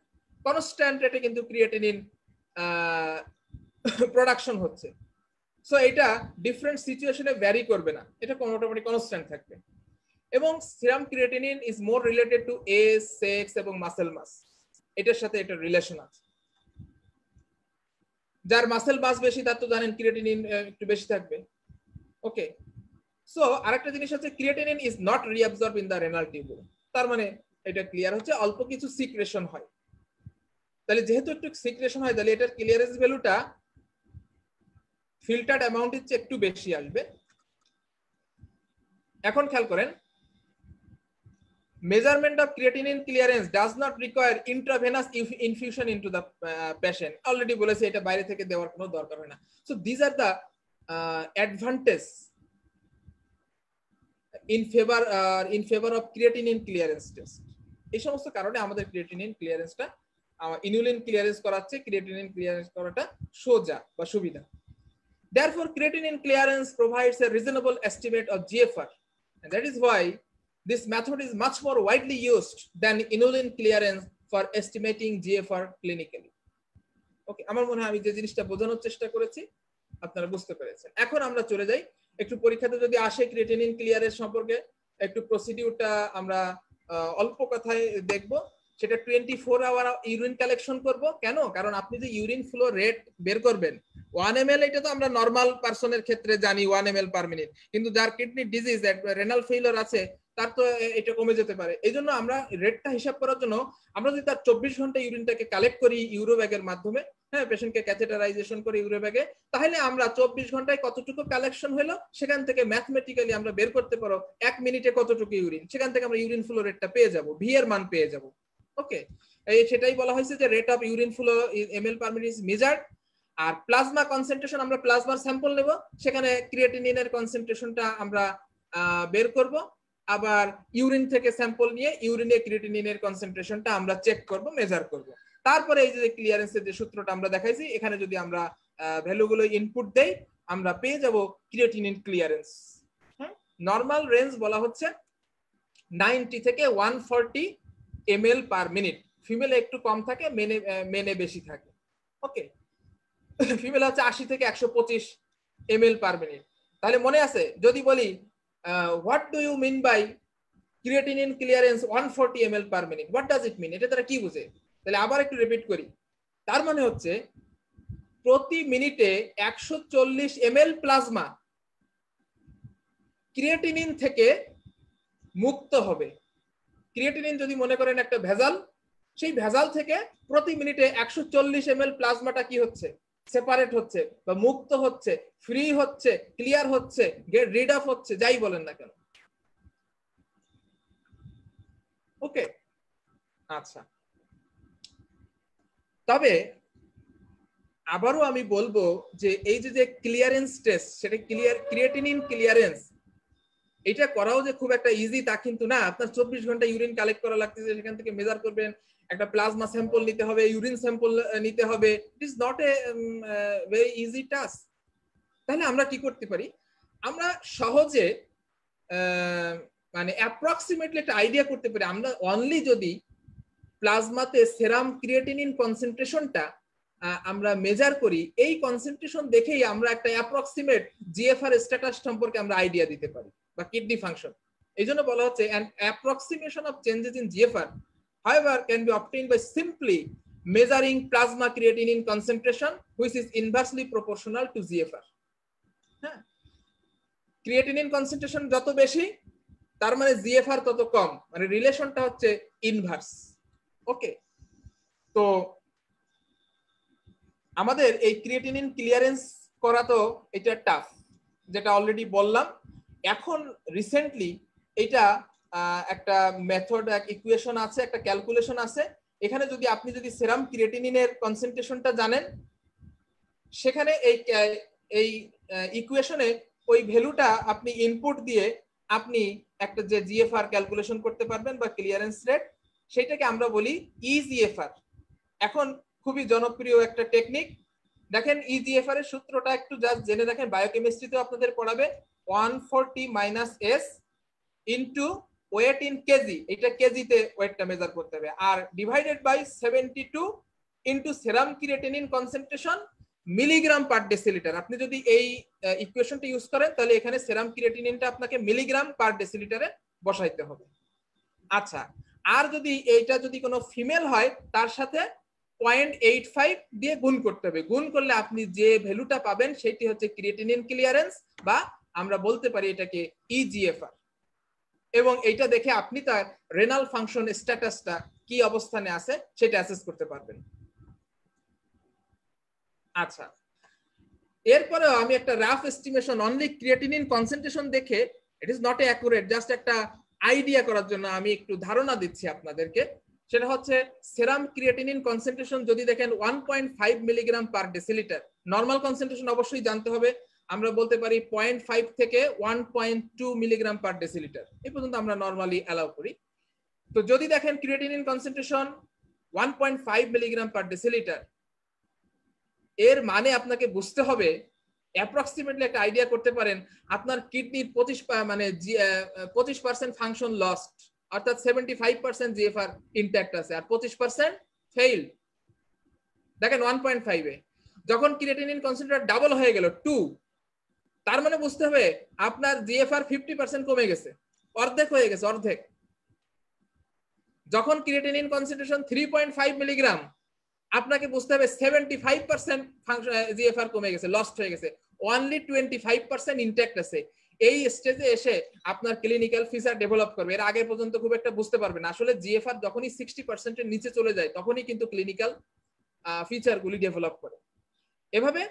কনস্ট্যান্ট রেটে কিন্তু ক্রিয়েটিনিন প্রোডাকশন হচ্ছে। সো এটা ডিফারেন্ট সিচুয়েশনে ভ্যারি করবে না, এটা মোটামুটি কনস্ট্যান্ট থাকবে। এবং serum creatinine is more related to age, sex এবং মাসেল মাস, এটার সাথে এটা রিলেশন আছে। যার মাসেল মাস বেশি তার তো জানেন ক্রিয়েটিনিন একটু বেশি থাকবে। ওকে, সো আরেকটা জিনিস হচ্ছে creatinine is not reabsorb in the renal tubule, তার মানে এটা ক্লিয়ার হচ্ছে অল্প কিছু সিক্রেশন হয়, তাহলে যেহেতু একটু সিক্রেশন হয় তাহলে এটার ক্লিয়ারেন্স ভ্যালুটা ফিল্টার্ড অ্যামাউন্টের চেয়ে একটু বেশি আসবে। এখন খেয়াল করেন, measurement of creatinine clearance does not require intravenous infusion into the patient, already বলেছে এটা বাইরে থেকে দেওয়ার কোনো দরকার হয় না। So this are the advantage in favor of creatinine clearance test। এই সমস্ত কারণে আমাদের ক্রিয়েটিনিন ক্লিয়ারেন্সটা ইনুলিন ক্লিয়ারেন্স করাচ্ছে, ক্রিয়েটিনিন ক্লিয়ারেন্স করাটা সোজা বা সুবিধা। Therefore creatinine clearance provides a reasonable estimate of GFR, and that is why this method is much more widely used than inulin clearance for estimating GFR clinically. ওকে, আমার মনে হয় আমি যে জিনিসটা বোঝানোর চেষ্টা করেছি আপনারা বুঝতে পেরেছেন। এখন আমরা চলে যাই একটু পরীক্ষাতে যদি আসে ক্রিয়েটিনিন ক্লিয়ারেন্স সম্পর্কে একটু প্রসিডিউরটা আমরা অল্প কথায় দেখব। সেটা 24 আওয়ার ইউরিন কালেকশন করব। কেন? কারণ আপনি যে ইউরিন ফ্লো রেট বের করবেন 1 ml, এটা তো আমরা নরমাল পারসনের ক্ষেত্রে জানি 1 ml পার মিনিট, কিন্তু যার কিডনি ডিজিজ রেনাল ফেইলিওর আছে তার তো এটা কমে যেতে পারে। এই জন্য আমরা রেটটা হিসাব করার জন্য আমরা যদি তার 24 ঘন্টা ইউরিনটাকে কালেক্ট করি ইউরো ব্যাগের মাধ্যমে, হ্যাঁ, পেশেন্টকে ক্যাথেটারাইজেশন করে ইউরো ব্যাগে, তাহলে আমরা 24 ঘন্টায় কতটুকু কালেকশন হলো সেখান থেকে ম্যাথমেটিক্যালি আমরা বের করতে পারো 1 মিনিটে কতটুকু ইউরিন, সেখান থেকে আমরা ইউরিন ফ্লো রেটটা পেয়ে যাব, ভি এর মান পেয়ে যাব। ওকে, এই সেটাই বলা হয়েছে যে rate of urine flow ml per minute is measured. আর প্লাজমা কনসেন্ট্রেশন, আমরা প্লাজমার স্যাম্পল নেব, সেখানে ক্রিয়েটিনিনের কনসেন্ট্রেশনটা আমরা বের করব, আবার ইউরিন থেকে স্যাম্পল নিয়ে ইউরিনে ক্রিয়েটিনিনের কনসেন্ট্রেশনটা আমরা চেক করব, মেজার করব। তারপরে এই যে ক্লিয়ারেন্সের যে সূত্রটা আমরা দেখাইছি, এখানে যদি আমরা ভ্যালুগুলো ইনপুট দেই আমরা পেয়ে যাব ক্রিয়েটিনিন ক্লিয়ারেন্স। হ্যাঁ, নরমাল রেঞ্জ বলা হচ্ছে 90 থেকে 140 ml পার মিনিট, ফিমেলে একটু কম থাকে, মেনে বেশি থাকে। ওকে, ফিমেল হচ্ছে 80 থেকে 125 ml পার মিনিট। তাহলে মনে আছে যদি বলি what do you mean by creatinine clearance 140 ml per minute, what does it mean, এটা তারা কি বুঝে? তাহলে আবার একটু রিপিট করি, তার মানে হচ্ছে প্রতি মিনিটে 140 ml প্লাজমা ক্রিয়েটিনিন থেকে মুক্ত হবে। ক্রিয়েটিনিন যদি মনে করেন একটা ভেজাল, সেই ভেজাল থেকে প্রতি মিনিটে 140 ml প্লাজমাটা কি হচ্ছে? সেপারেট হচ্ছে বা মুক্ত হচ্ছে, ফ্রি হচ্ছে, ক্লিয়ার হচ্ছে, গেট রিড অফ হচ্ছে, যাই বলেন না কেন। ওকে, আচ্ছা, তবে আবারও আমি বলবো যে এই যে ক্লিয়ারেন্স টেস্ট, সেটা ক্রিয়েটিনিন ক্লিয়ারেন্স, এটা করাও যে খুব একটা ইজি তা কিন্তু না। আপনার 24 ঘন্টা ইউরিন কালেক্ট করা লাগতেছে, সেখান থেকে মেজার করবেন, একটা প্লাজমা স্যাম্পল নিতে হবে, ইউরিন স্যাম্পল নিতে হবে। ইট is not a very easy task. তাহলে আমরা কি করতে পারি, আমরা সহজে মানে অ্যাপ্রক্সিমেটলি একটা আইডিয়া করতে পারি। আমরা অনলি যদি প্লাজমাতে সেরাম ক্রিয়েটিনিন কনসেন্ট্রেশনটা আমরা মেজার করি, এই কনসেন্ট্রেশন দেখেই আমরা একটা অ্যাপ্রক্সিমেট জিএফআর স্ট্যাটাস সম্পর্কে আমরা আইডিয়া দিতে পারি, বা কিডনি ফাংশন। এই জন্য বলা হচ্ছে an approximation of changes in GFR however can be obtained by simply measuring plasma creatinine concentration which is inversely proportional to GFR. হ্যাঁ, ক্রিয়েটিনিন কনসেন্ট্রেশন যত বেশি তার মানে জিএফআর তত কম, মানে রিলেশনটা হচ্ছে ইনভার্স। ওকে, তো আমাদের এই ক্রিয়েটিনিন ক্লিয়ারেন্স করা তো এটা টাফ, যেটা অলরেডি বললাম। এখন রিসেন্টলি এটা একটা মেথড, এক ইকুয়েশন আছে, একটা ক্যালকুলেশন আছে। এখানে যদি আপনি যদি সেরাম ক্রিয়েটিনিনের কনসেন্ট্রেশনটা জানেন, সেখানে এই ইকুয়েশনে ওই ভ্যালুটা আপনি ইনপুট দিয়ে আপনি একটা যে জিএফআর ক্যালকুলেশন করতে পারবেন বা ক্লিয়ারেন্স রেট, সেটাকে আমরা বলি ইজিএফআর। এখন খুবই জনপ্রিয় একটা টেকনিক। দেখেন ইজিএফআর এর সূত্রটা একটু জাস্ট জেনে রাখেন, বায়োকেমিস্ট্রিতেও আপনাদের পড়াবে। 140 minus age into weight in kg, এটা কেজিতে ওয়েটটা মেজার করতে হবে, আর divided by 72 into serum creatinine concentration milligram per decilitre. আপনি যদি এই ইকুয়েশনটা ইউজ করেন তাহলে এখানে সেরাম ক্রিয়েটিনিনটা আপনাকে মিলিগ্রাম পার ডেসিলিটারে বসাইতে হবে। আচ্ছা, আর যদি এইটা যদি কোনো ফিমেল হয় তার সাথে 0.85 দিয়ে গুণ করতে হবে। গুণ করলে আপনি যে ভ্যালুটা পাবেন সেটি হচ্ছে ক্রিয়েটিনিন ক্লিয়ারেন্স, বা আমরা বলতে পারি এটাকে ইজিএফআর। এবং এইটা দেখে আপনি তার রেনাল ফাংশন স্ট্যাটাসটা কি অবস্থানে আছে সেটা অ্যাসেস করতে পারবেন। আচ্ছা, এরপরেও আমি একটা rough estimation only creatinine concentration দেখে, it is not accurate, just একটা আইডিয়া করার জন্য আমি একটু ধারণা দিচ্ছি আপনাদেরকে। সেটা হচ্ছে সেরাম ক্রিয়েটিনিন কনসেন্ট্রেশন যদি দেখেন 1.5 milligram per decilitre, normal concentration অবশ্যই জানতে হবে, আমরা বলতে পারি 0.5 থেকে 1.2 মিলিগ্রাম পার ডেসিলিটার, এই পর্যন্ত আমরা নর্মালি অ্যালাউ করি। তো যদি দেখেন creatinine concentration 1.5 milligram per decilitre, এর মানে আপনাকে বুঝতে হবে, অ্যাপ্রক্সিমেটলি একটা আইডিয়া করতে পারেন, আপনার কিডনির 25% ফাংশন লস্ট, অর্থাৎ 75% জিএফআর ইনট্যাক্ট আছে আর 25% ফেইল। দেখেন 1.5 এ যখন ক্রিয়েটিনিন কনসেন্ট্রেট ডাবল হয়ে গেল 2, তার মানে বুঝতে হবে আপনার জিএফআর 50% কমে গেছে, অর্ধেক হয়ে গেছে, অর্ধেক। যখন ক্রিয়েটিনিন কনসেন্ট্রেশন 3.5 মিলিগ্রাম, আপনাকে বুঝতে হবে 75% ফাংশন জিএফআর কমে গেছে, লস্ট হয়ে গেছে, অনলি 25% ইনট্যাক্ট আছে। এই স্টেজে এসে আপনার ক্লিনিক্যাল ফিচার ডেভেলপ করবে। এর আগে পর্যন্ত খুব একটা বুঝতে পারবেন না। আসলে জিএফআর যখনই 60% এর নিচে চলে যায় তখনই কিন্তু ক্লিনিক্যাল ফিচারগুলি ডেভেলপ করে। এভাবে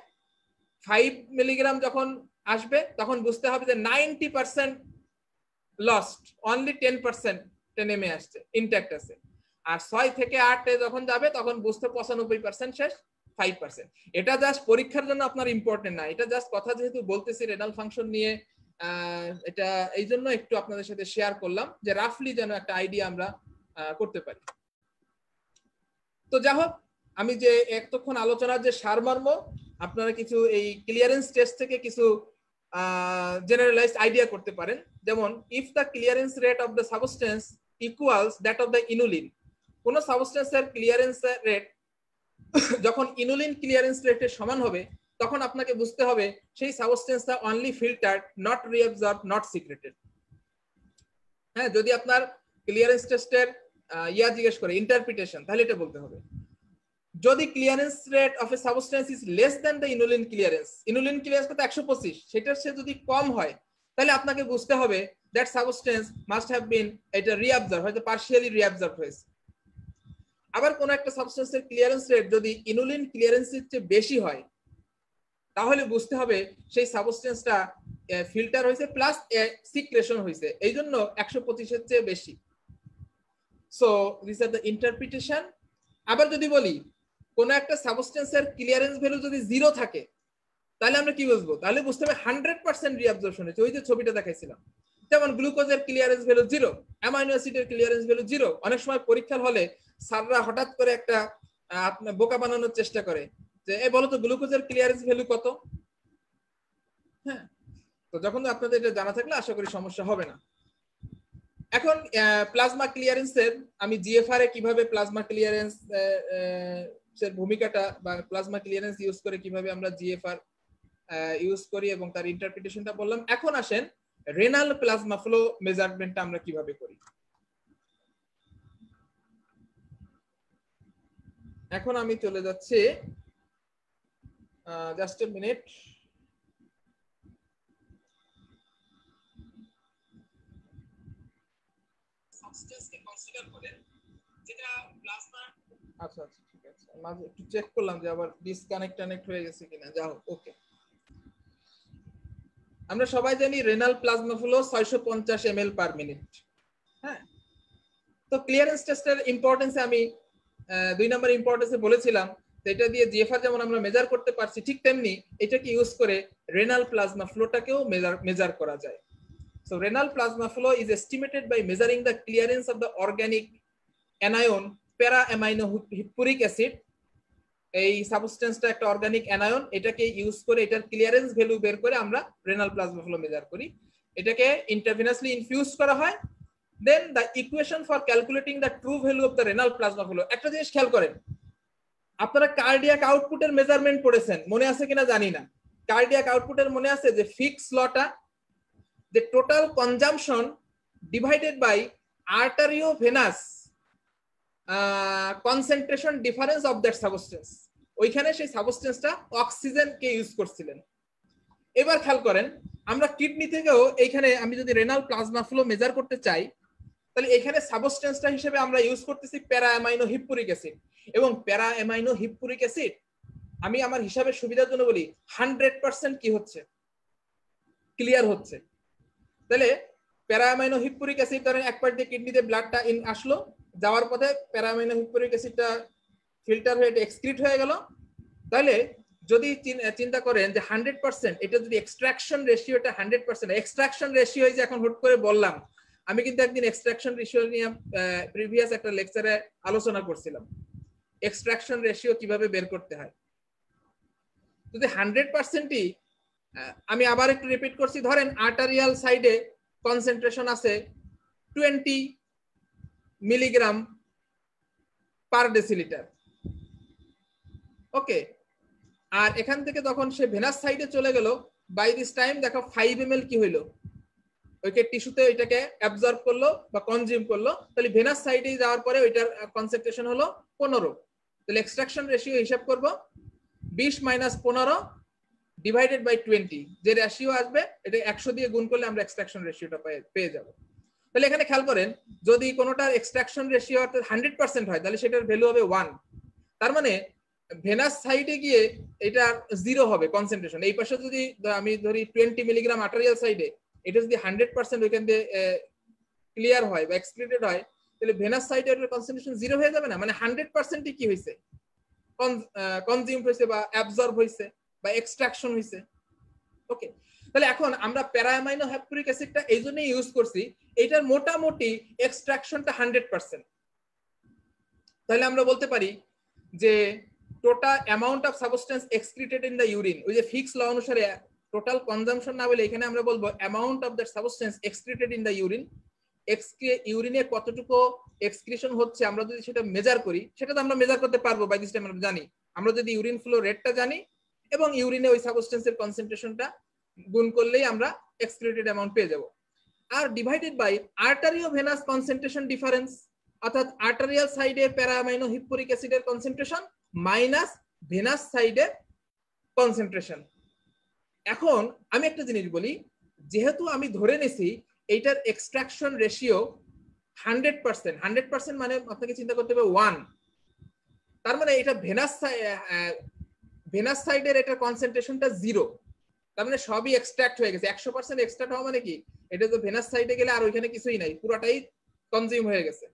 5 মিলিগ্রাম যখন আসবে তখন বুঝতে হবে যে 90% লস্ট, অনলি 10% নেমে আসছে, ইনট্যাক্ট আছে। আর 6 থেকে 8 যখন যাবে তখন বুঝতে 95% শেষ, 5%। এটা জাস্ট পরীক্ষার জন্য আপনার ইম্পর্টেন্ট না, এটা জাস্ট কথা যেহেতু বলতেছি রেনাল ফাংশন নিয়ে, এটা এই জন্য একটু আপনাদের সাথে শেয়ার করলাম যে রাফলি যেন একটা আইডিয়া আমরা করতে পারি। তো যাই হোক, আমি যে এতক্ষণ আলোচনার যে সারমর্ম, আপনারা কিছু এই ক্লিয়ারেন্স টেস্ট থেকে কিছু জেনারেলাইজড আইডিয়া করতে পারেন। যেমন if the clearance rate of the substance equals that of the inulin, কোন সাবস্টেন্সের ক্লিয়ারেন্স রেট যখন ইনুলিন ক্লিয়ারেন্স রেটের সমান হবে তখন আপনাকে বুঝতে হবে সেই সাবস্টেন্সটা only filtered, not reabsorbed, not secreted. হ্যাঁ, যদি আপনার ক্লিয়ারেন্স টেস্টের জিজ্ঞেস করে ইন্টারপ্রিটেশন, তাহলে এটা বলতে হবে। যদি clearance rate of a substance is less than the inulin clearance কত 125, সেটার সে যদি কম হয় তাহলে আপনাকে বুঝতে হবে that substance must have been এটা রিঅ্যাবজর্ব, হয়তো পার্শিয়ালি রিঅ্যাবজর্ব হয়েছে। আবার কোন একটা সাবস্টেন্সের ক্লিয়ারেন্স রেট যদি ইনুলিন ক্লিয়ারেন্সের চেয়ে বেশি হয় তাহলে বুঝতে হবে সেই সাবস্টেন্সটা ফিল্টার হয়েছে প্লাস সিক্রেশন হয়েছে, এই জন্য 125 এর চেয়ে বেশি। So this are the interpretation. আবার যদি বলি কোন একটা সাবস্টেন্সের ক্লিয়ারেন্স ভ্যালু যদি 0 থাকে তাহলে আমরা কি বুঝবো, তাহলে বুঝতে হবে 100% রিঅ্যাবজর্পশন হয়েছে, ওই যে ছবিটা দেখাইছিলাম। যেমন গ্লুকোজের ক্লিয়ারেন্স ভ্যালু 0, অ্যামাইনো অ্যাসিডের ক্লিয়ারেন্স ভ্যালু 0। অনেক সময় পরীক্ষার হলে স্যাররা হঠাৎ করে একটা আপনার বোকা বানানোর চেষ্টা করে যে এই বলো তো গ্লুকোজের ক্লিয়ারেন্স ভ্যালু কত। হ্যাঁ, তো যখন আপনাদের এটা জানা থাকলে আশা করি সমস্যা হবে না। এখন প্লাজমা ক্লিয়ারেন্সের আমি জিএফআর এ কিভাবে প্লাজমা ক্লিয়ারেন্স এর ভূমিকাটা বা প্লাজমা ক্লিয়ারেন্স ইউজ করে কিভাবে আমরা জিএফআর ইউজ করি এবং তার ইন্টারপ্রিটেশনটা বললাম। এখন আসেন রেনাল প্লাজমা ফ্লো মেজারমেন্টটা আমরা কিভাবে করি। এখন আমি চলে যাচ্ছি, জাস্ট এ মিনিট। সাবস্টেন্সকে কনসিডার করে যেটা প্লাজমা, আচ্ছা আচ্ছা ঠিক আছে, মাঝে একটু চেক করলাম যে আবার ডিসকানেক্ট হয়ে গেছে কিনা। যাও, ওকে। আমরা সবাই জানি renal plasma flow 650 ml per minute. হ্যাঁ, তো ক্লিয়ারেন্স টেস্টের ইম্পর্টেন্সে আমি 2 নম্বর ইম্পর্টেন্সে বলেছিলাম এটা দিয়ে জিএফআর যেমন আমরা মেজার করতে পারছি, ঠিক তেমনি এটাকে ইউজ করে রেনাল প্লাজমা ফ্লোটাকেও মেজার করা যায়। So renal plasma flow is estimated by measuring the clearance of the organic anion para amino hippuric acid. এই সাবস্টেন্সটা একটা অর্গানিক অ্যানায়ন, এটাকে ইউজ করে এটার ক্লিয়ারেন্স ভ্যালু বের করে আমরা রেনাল প্লাজমা ফ্লো মেজার করি। এটাকে ইন্টারভিনাসলি ইনফিউজ করা হয়। Then the equation for calculating the true value of the renal plasma flow. একটা জিনিস খেয়াল করেন, আপনারা কার্ডিয়াক আউটপুটের মেজারমেন্ট পড়েছেন, মনে আছে কিনা জানি না। কার্ডিয়াক আউটপুটের মনে আছে যে ফিক্স লটা, যে total consumption divided by arteriovenous concentration difference of that substance. ওইখানে সেই সাবস্টেন্সটা অক্সিজেনকে ইউজ করছিলেন। এবার খেয়াল করেন, আমরা কিডনি থেকেও এইখানে আমি যদি রেনাল প্লাজমা ফ্লো মেজার করতে চাই, তাহলে এখানে সাবস্টেন্সটা হিসেবে আমরা ইউজ করতেছি প্যারা অ্যামাইনো হিপ্পুরিক অ্যাসিড। এবং প্যারা অ্যামাইনো হিপ্পুরিক অ্যাসিড আমি আমার হিসাবের সুবিধার জন্য বলি 100% কি হচ্ছে, ক্লিয়ার হচ্ছে। তাহলে প্যারা অ্যামাইনো হিপ্পুরিক অ্যাসিড ধরেন এক পার্ট দিয়ে কিডনিতে ব্লাডটা আসলো, যাওয়ার পথে প্যারা অ্যামাইনো হিপ্পুরিক অ্যাসিডটা ফিল্টার হয়ে এক্সক্রিট হয়ে গেল। তাহলে যদি চিন্তা করেন যে 100%, এটা যদি এক্সট্রাকশন রেশিওটা 100%, এক্সট্রাকশন রেশিও যে এখন হুট করে বললাম, আমি কিন্তু একদিন এক্সট্রাকশন রেশিও নিয়ে প্রিভিয়াস একটা লেকচারে আলোচনা করছিলাম, এক্সট্রাকশন রেশিও কিভাবে বের করতে হয়। যদি 100%ই, আমি আবার একটু রিপিট করছি, ধরেন আর্টারিয়াল সাইডে কনসেন্ট্রেশন আছে 20 মিলিগ্রাম পার ডেসিলিটার, ওকে। আর এখান থেকে যখন সে ভেনাস সাইডে চলে গেল, বাই দিস টাইম দেখো 5 ml কি হইলো, ওইকে টিস্যুতে ওইটাকে অ্যাবজর্ব করলো বা কনজিউম করলো। তাহলে ভেনাস সাইডে যাওয়ার পরে ওইটার কনসেন্ট্রেশন হলো 15। তাহলে এক্সট্রাকশন রেশিও হিসাব করব 20 - 15 ডিভাইডেড বাই 20, যে রেশিও আসবে এটা 100 দিয়ে গুণ করলে আমরা এক্সট্রাকশন রেশিওটা পেয়ে যাব। তাহলে এখানে খেয়াল করেন, যদি কোনোটার এক্সট্রাকশন রেশিও 100% হয়, তাহলে সেটার ভ্যালু হবে 1। তার মানে ভেনাস সাইডে গিয়ে এটা 0 হবে কনসেন্ট্রেশন। এই পাশে যদি আমি ধরি 20 মিলিগ্রাম আর্টারিয়াল সাইডে, এটা যদি 100% ওইখান দিয়ে ক্লিয়ার হয় বা এক্সক্রিটেড হয়, তাহলে ভেনাস সাইডে এর কনসেন্ট্রেশন 0 হয়ে যাবে না। মানে 100%ই কি হয়েছে, কনজিউম হয়েছে বা অ্যাবজর্ব হয়েছে বা এক্সট্রাকশন হয়েছে, ওকে। তাহলে এখন আমরা প্যারা অ্যামাইনো হিপ্পুরিক অ্যাসিডটা এই জন্যই ইউজ করছি, এটার মোটামুটি এক্সট্রাকশনটা 100%। তাহলে আমরা বলতে পারি যে total amount of substance excreted in the urine, ওই যে ফিক্স ল অনুসারে টোটাল কনজাম্পশন না বলে এখানে আমরা বলবো amount of that substance excreted in the urine. ইউরিনে কতটুকু এক্সক্রিশন হচ্ছে আমরা যদি সেটা মেজার করি, সেটা তো আমরা মেজার করতে পারবো বাই দিস টাইম আমরা জানি। আমরা যদি ইউরিন ফ্লো রেটটা জানি এবং ইউরিনে ওই সাবস্টেন্সের কনসেন্ট্রেশনটা গুণ করলেই আমরা এক্সক্রিটেড অ্যামাউন্ট পেয়ে যাব। আর divided by arteriovenous concentration difference, অর্থাৎ আর্টারিয়াল সাইডে প্যারা অ্যামাইনো হিপ্পুরিক অ্যাসিডের কনসেন্ট্রেশন মাইনাস ভেনাস সাইডে কনসেন্ট্রেশন। এখন আমি একটা জিনিস বলি, যেহেতু আমি ধরে নিছি এইটার এক্সট্রাকশন রেশিও 100%, মানে আপনাকে চিন্তা করতে হবে 1, তার মানে এটা ভেনাস সাইডের এটা কনসেন্ট্রেশনটা 0, তার মানে সবই এক্সট্রাক্ট হয়ে গেছে। 100% এক্সট্রাক্ট হওয়া মানে কি, এটা তো ভেনাস সাইডে গেলে আর ওইখানে কিছুই নাই, পুরোটাই কনজিউম হয়ে গেছে।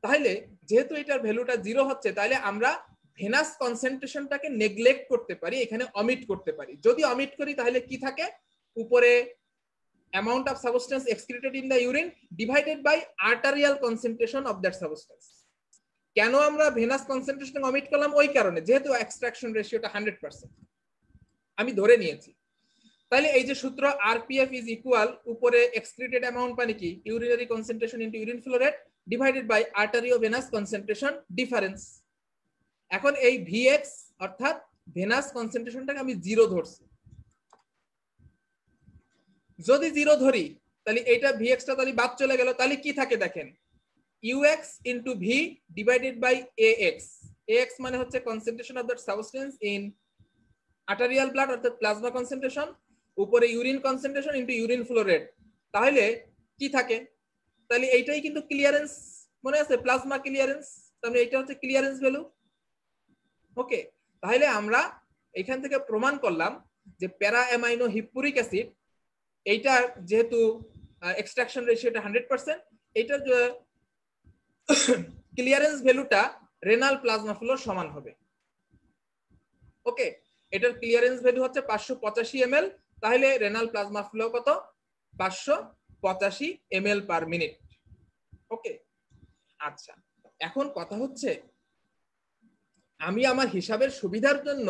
তাহলে যেহেতু এটার ভ্যালুটা 0 হচ্ছে, তাহলে আমরা ভেনাস কনসেন্ট্রেশনটাকে নেগলেক্ট করতে পারি, এখানে অমিট করতে পারি। যদি অমিট করি তাহলে কি থাকে, উপরে amount of substance excreted in the urine divided by arterial concentration of that substance. কেন আমরা ভেনাস কনসেন্ট্রেশন অমিট করলাম? ওই কারণে, যেহেতু এক্সট্রাকশন রেশিওটা 100% আমি ধরে নিয়েছি। তাহলে এই যে সূত্র আরপিএফ ইজ ইকুয়াল, উপরে এক্সক্রিটেড অ্যামাউন্ট মানে কি, urinary concentration into urine flow rate divided by arteriovenous concentration difference. এখন এই ভিএক্স অর্থাৎ ভেনাস কনসেন্ট্রেশনটাকে আমি 0 ধরছি। যদি 0 ধরি তাহলে এইটা ভিএক্সটা তাহলে বাদ চলে গেল, তাহলে কি থাকে দেখেন, U X into V divided by A X. A X মানে হচ্ছে concentration of that substance in arterial blood অর্থাৎ প্লাজমা কনসেন্ট্রেশন, উপরে urine concentration into urine flow rate. তাহলে কি থাকে, তাহলে এইটাই কিন্তু ক্লিয়ারেন্স, মনে আছে প্লাজমা ক্লিয়ারেন্স, তাহলে এটা হচ্ছে ক্লিয়ারেন্স ভ্যালু। ওকে, তাহলে আমরা এখান থেকে প্রমাণ করলাম যে প্যারা অ্যামাইনো হিপ্পুরিক অ্যাসিড, এইটা যেহেতু এক্সট্রাকশন রেশিওটা 100%, এইটার ক্লিয়ারেন্স ভ্যালুটা রেনাল প্লাজমা ফ্লোর সমান হবে। ওকে, এটার ক্লিয়ারেন্স ভ্যালু হচ্ছে 585 ml, তাহলে রেনাল প্লাজমা ফ্লো কত, 585 ml পার মিনিট। ওকে, আচ্ছা এখন কথা হচ্ছে আমি আমার হিসাবের সুবিধার জন্য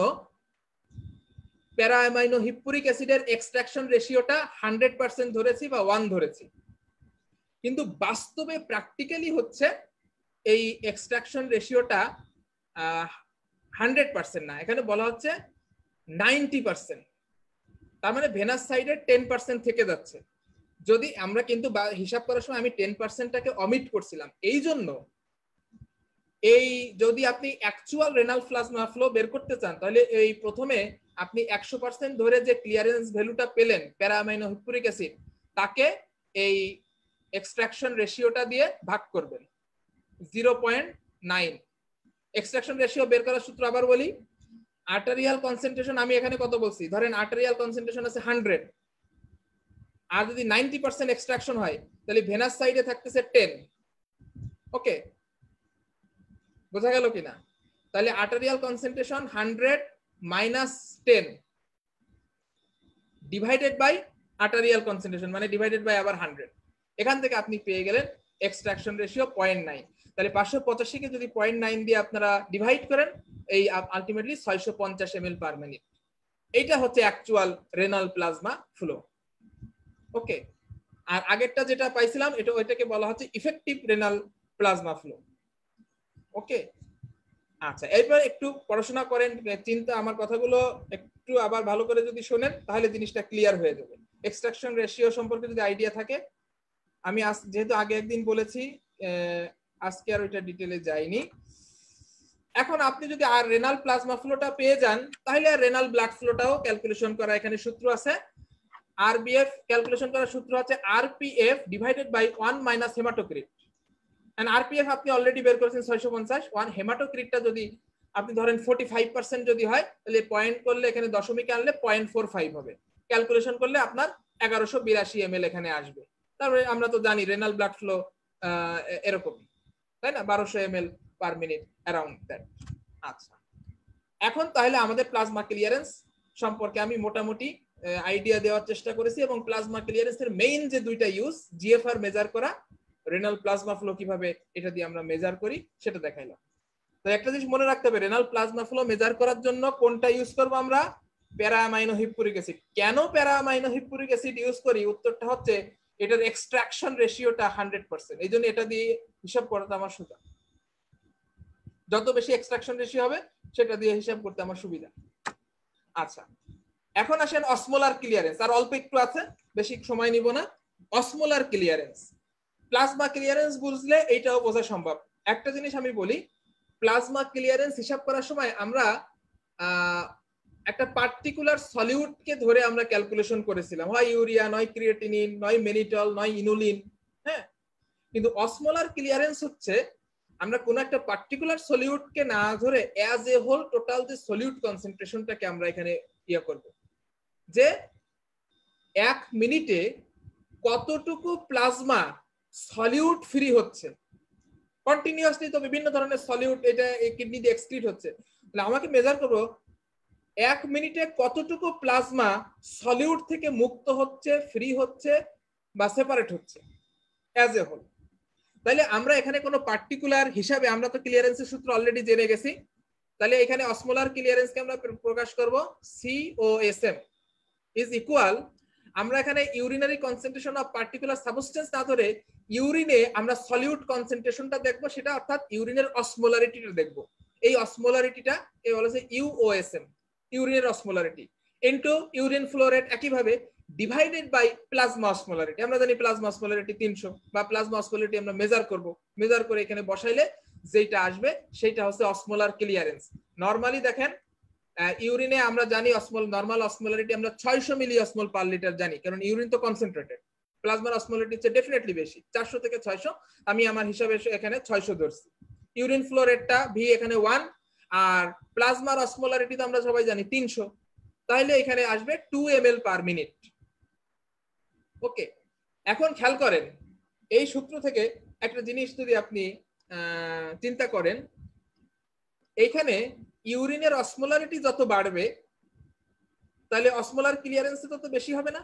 প্যারা অ্যামাইনো হিপ্পুরিক অ্যাসিডের এক্সট্রাকশন রেশিওটা 100% ধরেছি বা 1 ধরেছি, কিন্তু বাস্তবে প্র্যাকটিক্যালি হচ্ছে এই এক্সট্রাকশন রেশিওটা 100% না, এখানে বলা হচ্ছে 90%। তার মানে ভেনাস সাইডে 10% থেকে যাচ্ছে। যদি আমরা কিন্তু হিসাব করার সময় আমি 10%টাকে অমিট করছিলাম, এই জন্য এই যদি আপনি অ্যাকচুয়াল রেনাল প্লাজমা ফ্লো বের করতে চান তাহলে এই প্রথমে আপনি 100% ধরে যে ক্লিয়ারেন্স ভ্যালুটা পেলেন প্যারা অ্যামাইনো হিপ্পুরিক অ্যাসিড, তাকে এই এক্সট্রাকশন রেশিওটা দিয়ে ভাগ করবেন 0.9। এক্সট্রাকশন রেশিও বের করার সূত্র আবার বলি, আর্টারিয়াল কনসেন্ট্রেশন আমি এখানে কত বলছি, ধরেন আর্টারিয়াল কনসেন্ট্রেশন আছে 100, আর যদি 90% এক্সট্রাকশন হয় তাহলে ভেনাস সাইডে থাকতেছে 10। ওকে, বোঝা গেল কিনা? তাহলে arterial concentration 100 minus 10 divided by arterial concentration মানে ডিভাইডেড বাই আবার 100, এখান থেকে আপনি পেয়ে গেলেন এক্সট্রাকশন রেশিও 0.9। তাহলে 585 কে যদি 0.9 দিয়ে আপনারা ডিভাইড করেন, এই আলটিমেটলি 650 ml পার মিনিট। এইটা হচ্ছে অ্যাকচুয়াল রেনাল প্লাজমা ফ্লো। ওকে, আর আগেরটা যেটা পাইছিলাম এটা ওইটাকে বলা হচ্ছে ইফেক্টিভ রেনাল প্লাজমা ফ্লো। ওকে, আচ্ছা এরপর একটু পড়াশোনা করেন, চিন্তা আমার কথাগুলো একটু আবার ভালো করে যদি শোনেন তাহলে জিনিসটা ক্লিয়ার হয়ে যাবে। এক্সট্রাকশন রেশিও সম্পর্কে যদি আইডিয়া থাকে, আমি যেহেতু আগে একদিন বলেছি আজকে আর ওইটা ডিটেইলে যাইনি। এখন আপনি যদি আর রেনাল প্লাজমা ফ্লোটা পেয়ে যান তাহলে আর রেনাল ব্লাড ফ্লোটাও ক্যালকুলেশন করা এখানে সূত্র আছে। আরবিএফ ক্যালকুলেশন করার সূত্র আছে RPF divided by 1 minus haematocrit. And RPF আপনি অলরেডি বের করেছেন 650, 1 হেমাটোক্রিটটা যদি আপনি ধরেন 45% যদি হয় তাহলে পয়েন্ট করলে এখানে দশমিক আনলে 0.45 হবে, ক্যালকুলেশন করলে আপনার 1182 ml এখানে আসবে। তারপরে আমরা তো জানি রেনাল ব্লাড ফ্লো এরকম, তাই না, 1200 ml per minute around that. আচ্ছা এখন তাহলে আমাদের প্লাজমা ক্লিয়ারেন্স সম্পর্কে আমি মোটামুটি আইডিয়া দেওয়ার চেষ্টা করেছি, এবং প্লাজমা ক্লিয়ারেন্সের মেইন যে দুইটা ইউজ, জিএফআর মেজার করা, রেনাল প্লাজমা ফ্লো কিভাবে এটা দিয়ে আমরা মেজার করি সেটা দেখাইলাম। তো একটা জিনিস মনে রাখতে হবে, রেনাল প্লাজমা ফ্লো মেজার করার জন্য কোনটা ইউজ করব আমরা, প্যারা অ্যামাইনো হিপ্পুরিক অ্যাসিড। কেন প্যারা অ্যামাইনো হিপ্পুরিক অ্যাসিড ইউজ করি, উত্তরটা হচ্ছে এটার এক্সট্রাকশন রেশিওটা 100%, এই জন্য এটা দিয়ে হিসাব করাটা আমার সুবিধা। যত বেশি এক্সট্রাকশন রেশিও হবে সেটা দিয়ে হিসাব করতে আমার সুবিধা। আচ্ছা এখন আসেন অসমোলার ক্লিয়ারেন্স, আর অল্প একটু আছে, বেশি সময় নিব না। অসমোলার ক্লিয়ারেন্স, প্লাজমা ক্লিয়ারেন্স বুঝলে এইটাও বোঝা সম্ভব। একটা জিনিস আমি বলি, প্লাজমা ক্লিয়ারেন্স হিসাব করার সময় আমরা একটা পার্টিকুলার সলিউটকে ধরে আমরা ক্যালকুলেশন করেছিলাম, হয় ইউরিয়া, নয় ক্রিয়েটিনিন, নয় মেনিটল, নয় ইনুলিন। হ্যাঁ, কিন্তু অসমোলার ক্লিয়ারেন্স হচ্ছে আমরা কোন একটা পার্টিকুলার সলিউটকে না ধরে অ্যাজ এ হোল টোটাল যে সলিউট কনসেন্ট্রেশনটাকে আমরা এখানে ইয়ে করব, যে 1 মিনিটে কতটুকু প্লাজমা সলিউট ফ্রি হচ্ছে কন্টিনিউয়াসলি। তো বিভিন্ন ধরনের সলিউট এটা কিডনি দিয়ে এক্সক্রিট হচ্ছে, তাহলে আমাকে মেজার করব 1 মিনিটে কতটুকু প্লাজমা সলিউট থেকে মুক্ত হচ্ছে, ফ্রি হচ্ছে বা সেপারেট হচ্ছে অ্যাজ এ হোল। তাহলে আমরা এখানে কোনো পার্টিকুলার হিসাবে, আমরা তো ক্লিয়ারেন্সের সূত্র অলরেডি জেনে গেছি, তাহলে এখানে অসমোলার ক্লিয়ারেন্সকে আমরা প্রকাশ করব COSM ইজ ইকুয়াল, আমরা এখানে urinary concentration of particular substance না ধরে ইউরিনে আমরা সলিউট কনসেন্ট্রেশনটা দেখব, সেটা অর্থাৎ ইউরিনের অসমোলারিটিটা দেখব। এই অসমোলারিটিটা এই বলা যায় UOSM, ইউরিনের osmolarity, into urine flow rate, একইভাবে ডিভাইডেড বাই প্লাজমা অসমোলারিটি। আমরা জানি প্লাজমা অসমোলারিটি 300, বা প্লাজমা অসমোলারিটি আমরা মেজার করব, মেজার করে এখানে বসাইলে যেটা আসবে সেটা হচ্ছে অসমোলার ক্লিয়ারেন্স। নরমালি দেখেন ইউরিনে আমরা জানি নরমাল অসমোলারিটি আমরা 600 মিলি অসমোল পার লিটার জানি, কারণ ইউরিন তো কনসেন্ট্রেটেড। প্লাজমার অসমোলারিটি হচ্ছে ডেফিনেটলি বেশি, 400 থেকে 600, আমি আমার হিসাবে এখানে 600 ধরছি। ইউরিন ফ্লো রেটটা ভি এখানে 1, আর প্লাজমার অসমোলারিটি তো আমরা সবাই জানি 300, তাহলে এখানে আসবে 2 ml পার মিনিট। ওকে, এখন খেয়াল করেন এই সূত্র থেকে একটা জিনিস যদি আপনি চিন্তা করেন, এইখানে ইউরিনের অসমোলারিটি যত বাড়বে তাহলে অসমোলার ক্লিয়ারেন্স তত বেশি হবে না?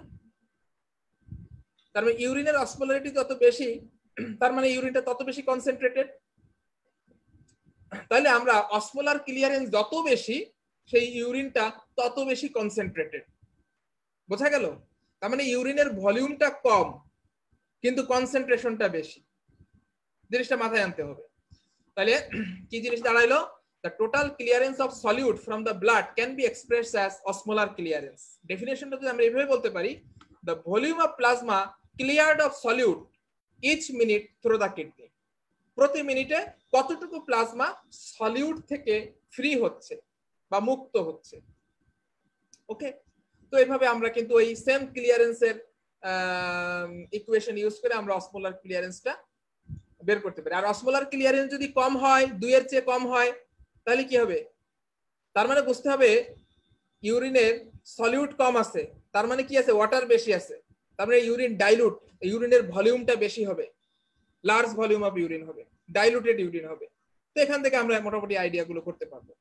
তার মানে ইউরিনের অসমোলারিটি যত বেশি, তার মানে ইউরিনটা তত বেশি কনসেন্ট্রেটেড। তাহলে আমরা অসমোলার ক্লিয়ারেন্স যত বেশি, সেই ইউরিনটা তত বেশি কনসেন্ট্রেটেড। বোঝা গেল? তার মানে ইউরিনের ভলিউমটা কম কিন্তু কনসেন্ট্রেশনটা বেশি। জিনিসটা মাথায় আনতে হবে। তাহলে কি জিনিস দাঁড়াইলো? The total clearance of solute from the blood can be expressed as osmolar clearance. Definition যদি আমরা এভাবে বলতে পারি, the volume of plasma cleared of solute each minute through the kidney. প্রতি মিনিটে কতটুকু প্লাজমা সলিউট থেকে ফ্রি হচ্ছে বা মুক্ত হচ্ছে। ওকে, তো এইভাবে আমরা কিন্তু ওই সেম ক্লিয়ারেন্সের ইকুয়েশন ইউজ করে আমরা অসমোলার ক্লিয়ারেন্সটা বের করতে পারি। আর অসমোলার ক্লিয়ারেন্স যদি কম হয়, 2 এর চেয়ে কম হয়, তাহলে কি হবে? তার মানে বুঝতে হবে ইউরিনের সলিউট কম আছে, তার মানে কি আছে? ওয়াটার বেশি আছে, তার মানে ইউরিন ডাইলুট, ইউরিনের ভলিউমটা বেশি হবে, লার্জ ভলিউম অফ ইউরিন হবে, ডাইলুটেড ইউরিন হবে। তো এখান থেকে আমরা মোটামুটি আইডিয়া গুলো করতে পারবো।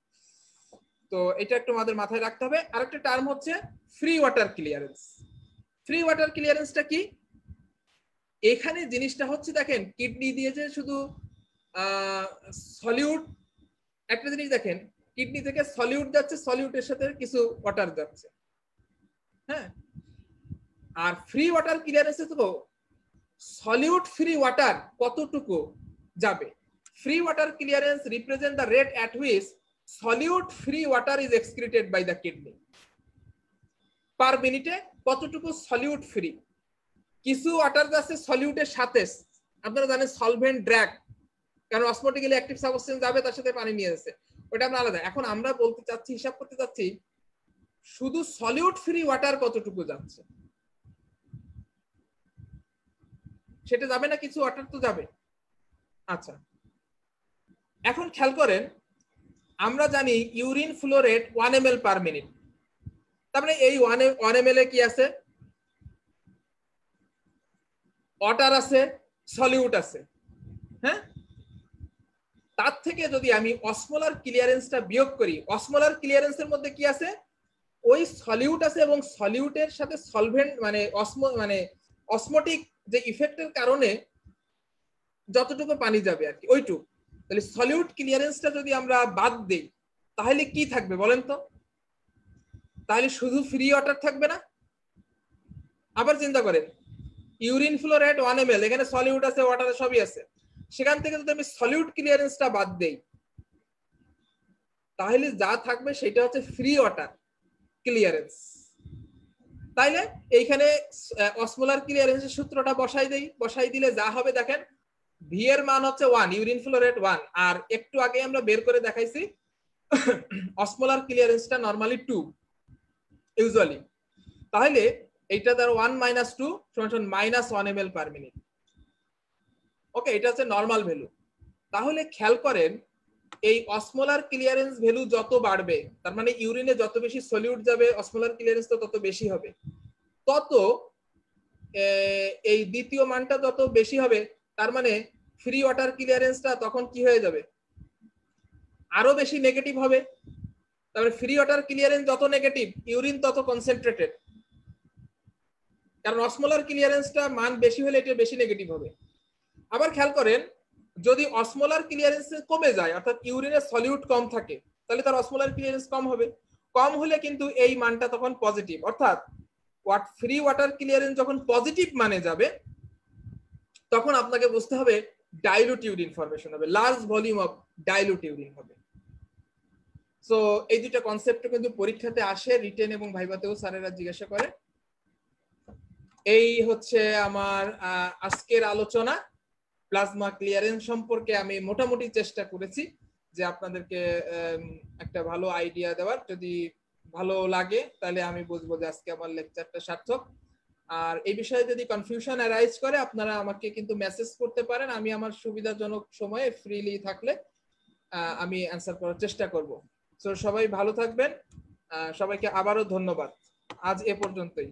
তো এটা একটু আমাদের মাথায় রাখতে হবে। আরেকটা টার্ম হচ্ছে free water clearance. Free water ক্লিয়ারেন্সটা কি? এখানে জিনিসটা হচ্ছে দেখেন, কিডনি দিয়ে যে শুধু সলিউট, একটা জিনিস দেখেন, কিডনি থেকে সলিউট যাচ্ছে, সলিউটের সাথে কিছু ওয়াটার যাচ্ছে, হ্যাঁ। আর ফ্রি ওয়াটার ক্লিয়ারেন্সে তো সলিউট ফ্রি ওয়াটার কতটুকু যাবে। Free water clearance represent the rate at which solute free water is excreted by the kidney. Per মিনিটে কতটুকু সলিউট ফ্রি। কিছু ওয়াটার যাচ্ছে সলিউটের সাথে, আপনারা জানেন সলভেন্ট ড্র্যাগ, কারণ অসমোটিক্যালি অ্যাক্টিভ সাবস্টেন্স যাবে, তার সাথে পানি নিয়ে যাচ্ছে, ওটা আমরা আলাদা। এখন আমরা বলতে চাচ্ছি, হিসাব করতে চাচ্ছি শুধু সলিউট ফ্রি ওয়াটার কতটুকু যাচ্ছে, সেটা যাবে না, কিছু ওয়াটার তো যাবে। আচ্ছা, এখন খেয়াল করেন, আমরা জানি urine flow rate 1 ml per minute. তারপরে এই 1 ml এ কি আছে? ওয়াটার আছে, সলিউট আছে, হ্যাঁ। তার থেকে যদি আমি অসমোলার ক্লিয়ারেন্সটা বিয়োগ করি, অসমোলার ক্লিয়ারেন্সের মধ্যে কি আছে? ওই সলিউট আছে এবং সলিউটের সাথে সলভেন্ট মানে অসমোটিক যে ইফেক্টের কারণে যতটুকু পানি যাবে আর কি, ওইটুকু। তাহলে সলিউট ক্লিয়ারেন্সটা যদি আমরা বাদ দেই তাহলে কি থাকবে বলেন তো? তাহলে শুধু ফ্রি ওয়াটার থাকবে না? আবার চিন্তা করেন, ইউরিন ফ্লো রেট 1 ml, এখানে সলিউট আছে, ওয়াটার সবই আছে, সেখান থেকে যদি আমি সলিউট ক্লিয়ারেন্সটা বাদ দেই তাহলে যা থাকবে সেটা হচ্ছে ফ্রি ওয়াটার ক্লিয়ারেন্স। তাইলে এইখানে অসমোলার ক্লিয়ারেন্সের সূত্রটা বসাই দিলে যা হবে দেখেন, ভি এর মান হচ্ছে 1, ইউরিন ফ্লো রেট 1, আর একটু আগে আমরা বের করে দেখাইছি অসমোলার ক্লিয়ারেন্সটা নরমালি 2 ইউজুয়ালি। তাহলে এইটা তার 1 - 2 = -1 ml পার মিনিট। ওকে, এটা হচ্ছে নরমাল ভ্যালু। তাহলে খেয়াল করেন, এই অসমোলার ক্লিয়ারেন্স ভ্যালু যত বাড়বে, তার মানে ইউরিনে যত বেশি সলিউট যাবে, অসমোলার ক্লিয়ারেন্স তো তত বেশি হবে, তত এই দ্বিতীয় মানটা যত বেশি হবে, তার মানে ফ্রি ওয়াটার ক্লিয়ারেন্সটা তখন কি হয়ে যাবে? আরো বেশি নেগেটিভ হবে। তারপরে ফ্রি ওয়াটার ক্লিয়ারেন্স যত নেগেটিভ ইউরিন তত কনসেন্ট্রেটেড, কারণ অসমোলার ক্লিয়ারেন্সটা মান বেশি হলে এটা বেশি নেগেটিভ হবে। আবার খেয়াল করেন যদি অসমোলার ক্লিয়ারেন্স কমে যায় অর্থাৎ ইউরিনের সলিউট কম থাকে তাহলে তার অসমোলার ক্লিয়ারেন্স কম হবে, কম হলে কিন্তু এই মানটা তখন পজিটিভ, অর্থাৎ ফ্রি ওয়াটার ক্লিয়ারেন্স যখন পজিটিভ মানে যাবে তখন আপনাকে বুঝতে হবে ডাইলুট ইউরিন ফরমেশন হবে, large volume of dilute urine হবে। সো এই দুটো কনসেপ্ট কিন্তু পরীক্ষাতে আসে, রিটেন এবং ভাইভাতেও স্যারেরা জিজ্ঞাসা করে। এই হচ্ছে আমার আজকের আলোচনা। প্লাজমা ক্লিয়ারেন্স সম্পর্কে আমি মোটামুটি চেষ্টা করেছি যে আপনাদেরকে একটা ভালো আইডিয়া দেওয়ার। যদি ভালো লাগে তাহলে আমি বুঝবো যে আজকে আমার লেকচারটা সার্থক। আর এই বিষয়ে যদি কনফিউশন অ্যারাইজ করে আপনারা আমাকে কিন্তু মেসেজ করতে পারেন, আমি আমার সুবিধাজনক সময়ে ফ্রিলি থাকলে আমি অ্যান্সার করার চেষ্টা করব। সো সবাই ভালো থাকবেন, সবাইকে আবারও ধন্যবাদ। আজ এ পর্যন্তই।